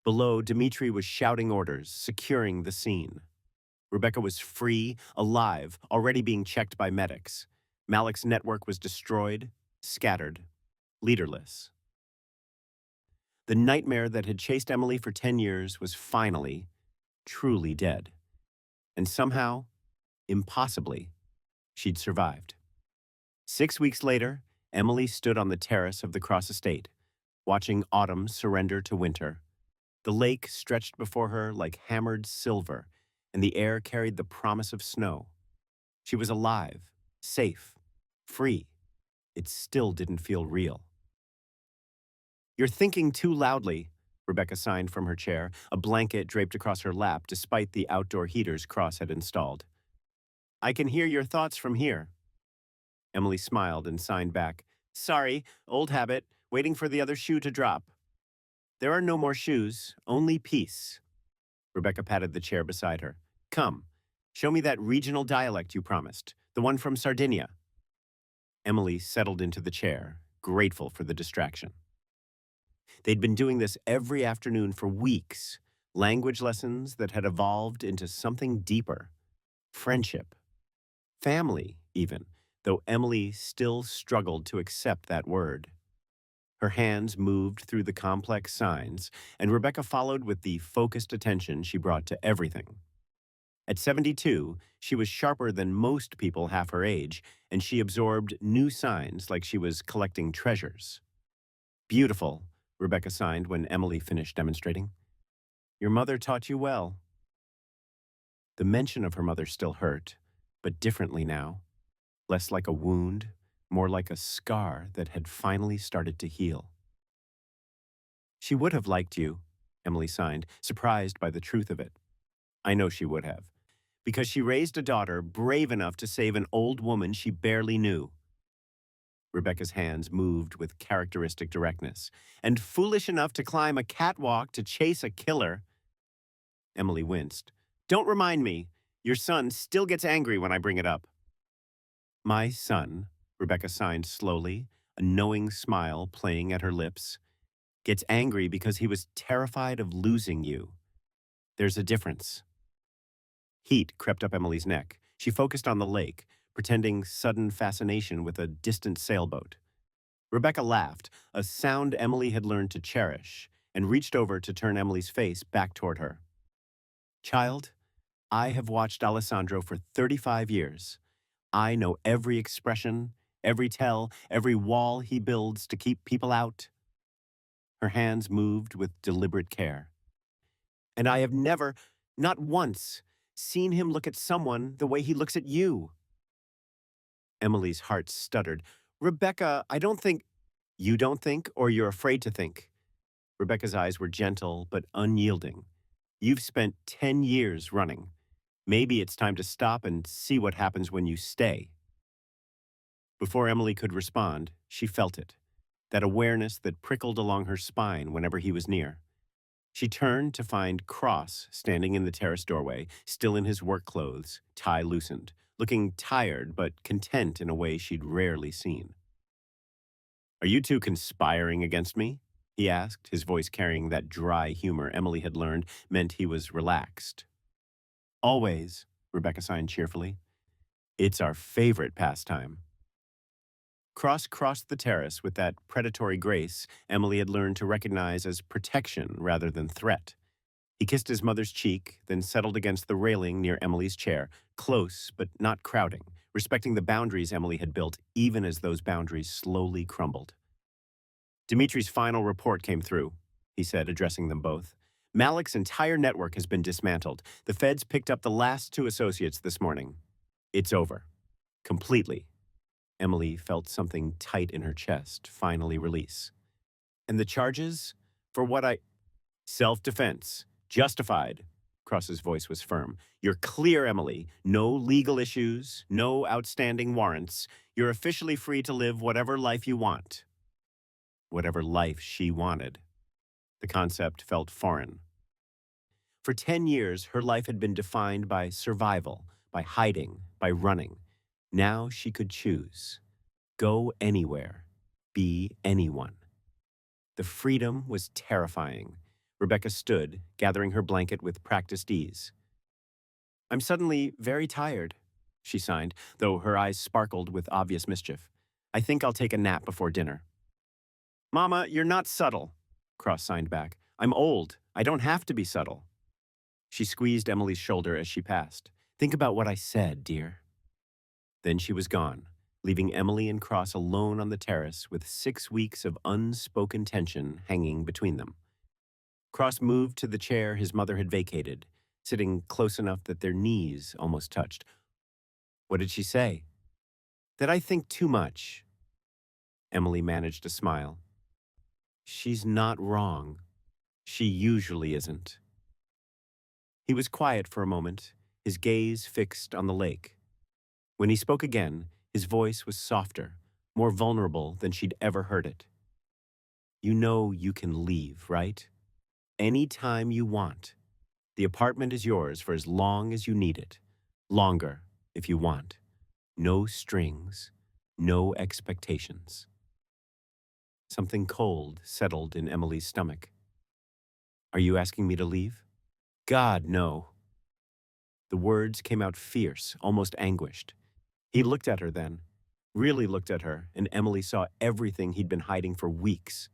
Below, Dimitri was shouting orders, securing the scene. Rebecca was free, alive, already being checked by medics. Malik's network was destroyed, scattered, leaderless. The nightmare that had chased Emily for 10 years was finally, truly dead. And somehow, impossibly, she'd survived. 6 weeks later, Emily stood on the terrace of the Cross Estate, watching autumn surrender to winter. The lake stretched before her like hammered silver, and the air carried the promise of snow. She was alive, safe, free. It still didn't feel real. "You're thinking too loudly," Rebecca signed from her chair, a blanket draped across her lap despite the outdoor heaters Cross had installed. "I can hear your thoughts from here." Emily smiled and signed back. "Sorry, old habit, waiting for the other shoe to drop." "There are no more shoes, only peace." Rebecca patted the chair beside her. "Come, show me that regional dialect you promised, the one from Sardinia." Emily settled into the chair, grateful for the distraction. They'd been doing this every afternoon for weeks, language lessons that had evolved into something deeper. Friendship. Family, even, though Emily still struggled to accept that word. Her hands moved through the complex signs, and Rebecca followed with the focused attention she brought to everything. At 72, she was sharper than most people half her age, and she absorbed new signs like she was collecting treasures. "Beautiful," Rebecca signed when Emily finished demonstrating. "Your mother taught you well." The mention of her mother still hurt, but differently now. Less like a wound, more like a scar that had finally started to heal. "She would have liked you," Emily signed, surprised by the truth of it. "I know she would have, because she raised a daughter brave enough to save an old woman she barely knew." Rebecca's hands moved with characteristic directness. "And foolish enough to climb a catwalk to chase a killer." Emily winced. "Don't remind me. Your son still gets angry when I bring it up." "My son," Rebecca signed slowly, a knowing smile playing at her lips, "gets angry because he was terrified of losing you. There's a difference." Heat crept up Emily's neck. She focused on the lake, pretending sudden fascination with a distant sailboat. Rebecca laughed, a sound Emily had learned to cherish, and reached over to turn Emily's face back toward her. "Child, I have watched Alessandro for 35 years. I know every expression, every tell, every wall he builds to keep people out." Her hands moved with deliberate care. "And I have never, not once, seen him look at someone the way he looks at you." Emily's heart stuttered. "Rebecca, I don't think—" "You don't think, or you're afraid to think?" Rebecca's eyes were gentle but unyielding. "You've spent 10 years running. Maybe it's time to stop and see what happens when you stay." Before Emily could respond, she felt it, that awareness that prickled along her spine whenever he was near. She turned to find Cross standing in the terrace doorway, still in his work clothes, tie loosened, looking tired but content in a way she'd rarely seen. "Are you two conspiring against me?" he asked, his voice carrying that dry humor Emily had learned meant he was relaxed. "Always," Rebecca signed cheerfully. "It's our favorite pastime." Cross crossed the terrace with that predatory grace Emily had learned to recognize as protection rather than threat. He kissed his mother's cheek, then settled against the railing near Emily's chair, close but not crowding, respecting the boundaries Emily had built even as those boundaries slowly crumbled. "Dimitri's final report came through," he said, addressing them both. "Malik's entire network has been dismantled. The feds picked up the last two associates this morning. It's over. Completely." Emily felt something tight in her chest finally release. "And the charges? For what I—" "Self-defense. Justified." Cross's voice was firm. "You're clear, Emily. No legal issues, no outstanding warrants. You're officially free to live whatever life you want." Whatever life she wanted. The concept felt foreign. For 10 years, her life had been defined by survival, by hiding, by running. Now she could choose. Go anywhere. Be anyone. The freedom was terrifying. Rebecca stood, gathering her blanket with practiced ease. "I'm suddenly very tired." she signed, though her eyes sparkled with obvious mischief. I think I'll take a nap before dinner. Mama, you're not subtle, Cross signed back. I'm old. I don't have to be subtle. She squeezed Emily's shoulder as she passed. Think about what I said, dear. Then she was gone, leaving Emily and Cross alone on the terrace with 6 weeks of unspoken tension hanging between them. Cross moved to the chair his mother had vacated, sitting close enough that their knees almost touched. What did she say? That I think too much. Emily managed a smile. She's not wrong. She usually isn't. He was quiet for a moment, his gaze fixed on the lake. When he spoke again, his voice was softer, more vulnerable than she'd ever heard it. You know you can leave, right? Any time you want. The apartment is yours for as long as you need it. Longer, if you want. No strings, no expectations. Something cold settled in Emily's stomach. Are you asking me to leave? God, no. The words came out fierce, almost anguished. He looked at her then, really looked at her, and Emily saw everything he'd been hiding for weeks.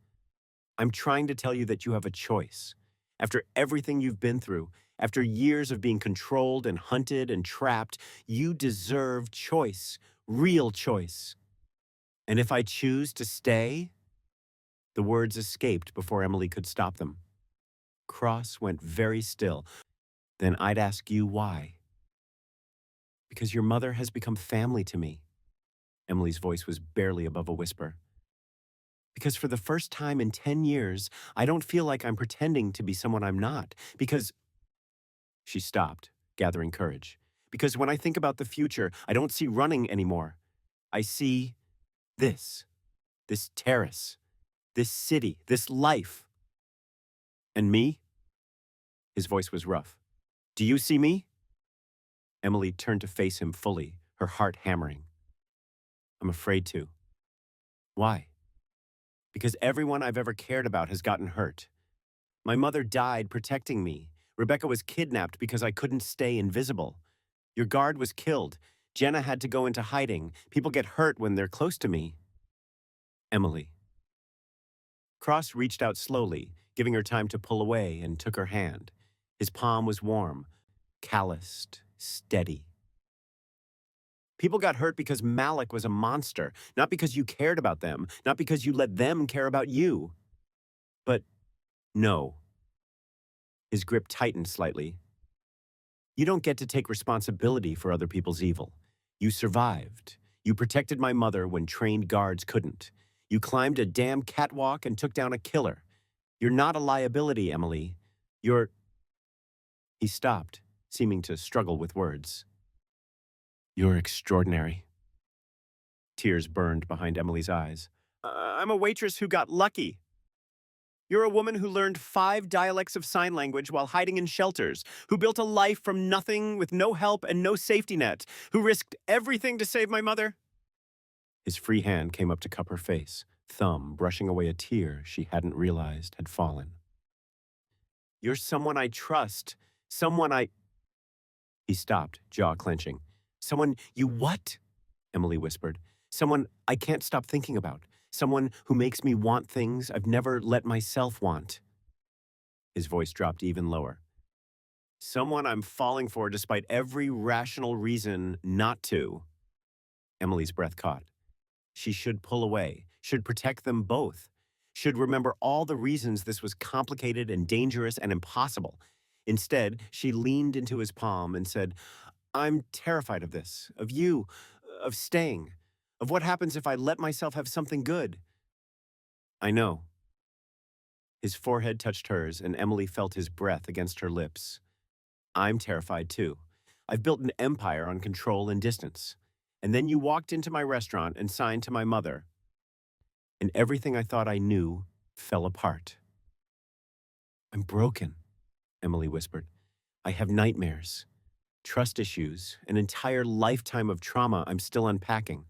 I'm trying to tell you that you have a choice. After everything you've been through, after years of being controlled and hunted and trapped, you deserve choice, real choice. And if I choose to stay? The words escaped before Emily could stop them. Cross went very still. Then I'd ask you why. Because your mother has become family to me. Emily's voice was barely above a whisper. Because for the first time in 10 years, I don't feel like I'm pretending to be someone I'm not. Because... She stopped, gathering courage. Because when I think about the future, I don't see running anymore. I see this terrace, this city, this life. And me? His voice was rough. Do you see me? Emily turned to face him fully, her heart hammering. I'm afraid to. Why? Because everyone I've ever cared about has gotten hurt. My mother died protecting me. Rebecca was kidnapped because I couldn't stay invisible. Your guard was killed. Jenna had to go into hiding. People get hurt when they're close to me. Emily. Cross reached out slowly, giving her time to pull away, and took her hand. His palm was warm, calloused, steady. People got hurt because Malik was a monster, not because you cared about them, not because you let them care about you. But no. His grip tightened slightly. You don't get to take responsibility for other people's evil. You survived. You protected my mother when trained guards couldn't. You climbed a damn catwalk and took down a killer. You're not a liability, Emily. You're... He stopped, seeming to struggle with words. You're extraordinary. Tears burned behind Emily's eyes. I'm a waitress who got lucky. You're a woman who learned 5 dialects of sign language while hiding in shelters, who built a life from nothing with no help and no safety net, who risked everything to save my mother. His free hand came up to cup her face, thumb brushing away a tear she hadn't realized had fallen. You're someone I trust, someone I... He stopped, jaw clenching. Someone you what? Emily whispered. Someone I can't stop thinking about. Someone who makes me want things I've never let myself want. His voice dropped even lower. Someone I'm falling for despite every rational reason not to. Emily's breath caught. She should pull away, should protect them both, should remember all the reasons this was complicated and dangerous and impossible. Instead, she leaned into his palm and said, I'm terrified of this, of you, of staying, of what happens if I let myself have something good. I know. His forehead touched hers, and Emily felt his breath against her lips. I'm terrified, too. I've built an empire on control and distance. And then you walked into my restaurant and signed to my mother. And everything I thought I knew fell apart. I'm broken, Emily whispered. I have nightmares, trust issues, an entire lifetime of trauma I'm still unpacking.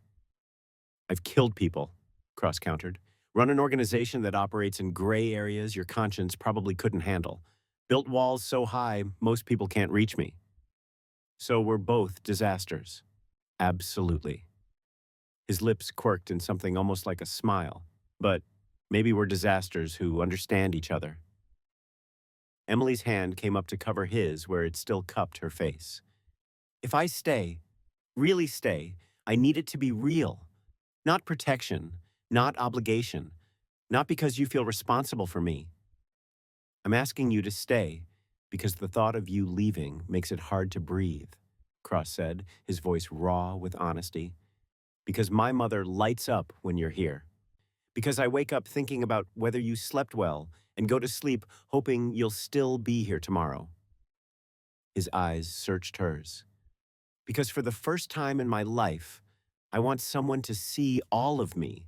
I've killed people, Cross countered. Run an organization that operates in gray areas your conscience probably couldn't handle. Built walls so high, most people can't reach me. So we're both disasters. Absolutely. His lips quirked in something almost like a smile. But maybe we're disasters who understand each other. Emily's hand came up to cover his where it still cupped her face. If I stay, really stay, I need it to be real. Not protection, not obligation, not because you feel responsible for me. I'm asking you to stay because the thought of you leaving makes it hard to breathe, Cross said, his voice raw with honesty. Because my mother lights up when you're here. Because I wake up thinking about whether you slept well and go to sleep hoping you'll still be here tomorrow. His eyes searched hers. Because for the first time in my life, I want someone to see all of me,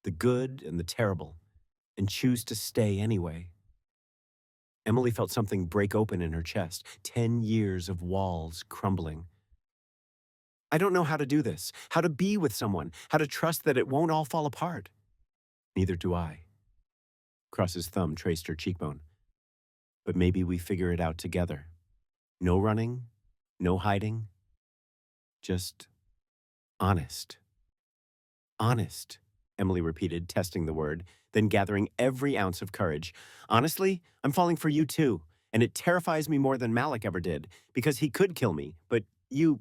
the good and the terrible, and choose to stay anyway. Emily felt something break open in her chest, 10 years of walls crumbling. I don't know how to do this, how to be with someone, how to trust that it won't all fall apart. Neither do I. Cross's thumb traced her cheekbone. But maybe we figure it out together. No running, no hiding, just honest. Honest, Emily repeated, testing the word, then gathering every ounce of courage. Honestly, I'm falling for you too, and it terrifies me more than Malik ever did, because he could kill me, but you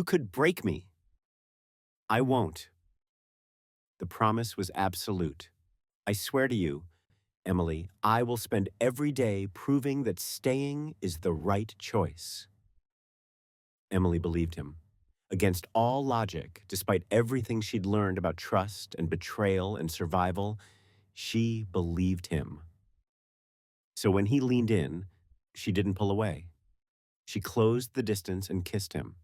could break me. I won't. The promise was absolute. I swear to you, Emily, I will spend every day proving that staying is the right choice. Emily believed him. Against all logic, despite everything she'd learned about trust and betrayal and survival, she believed him. So when he leaned in, she didn't pull away. She closed the distance and kissed him,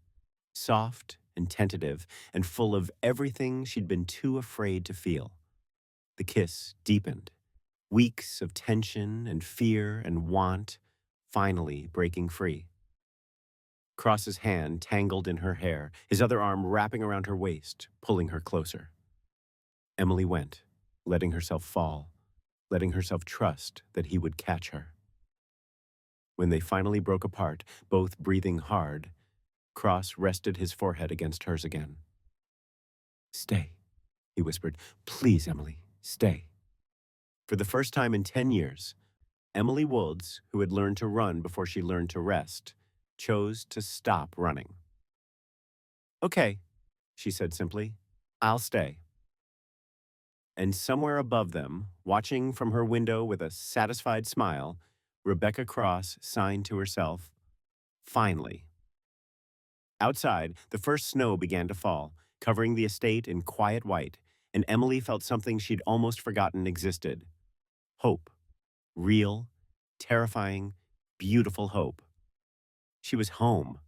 soft and tentative and full of everything she'd been too afraid to feel. The kiss deepened, weeks of tension and fear and want finally breaking free. Cross's hand tangled in her hair, his other arm wrapping around her waist, pulling her closer. Emily went, letting herself fall, letting herself trust that he would catch her. When they finally broke apart, both breathing hard, Cross rested his forehead against hers again. Stay, he whispered. Please, Emily, stay. For the first time in 10 years, Emily Woods, who had learned to run before she learned to rest, chose to stop running. Okay, she said simply. I'll stay. And somewhere above them, watching from her window with a satisfied smile, Rebecca Cross signed to herself, finally. Outside, the first snow began to fall, covering the estate in quiet white, and Emily felt something she'd almost forgotten existed. Hope. Real, terrifying, beautiful hope. She was home.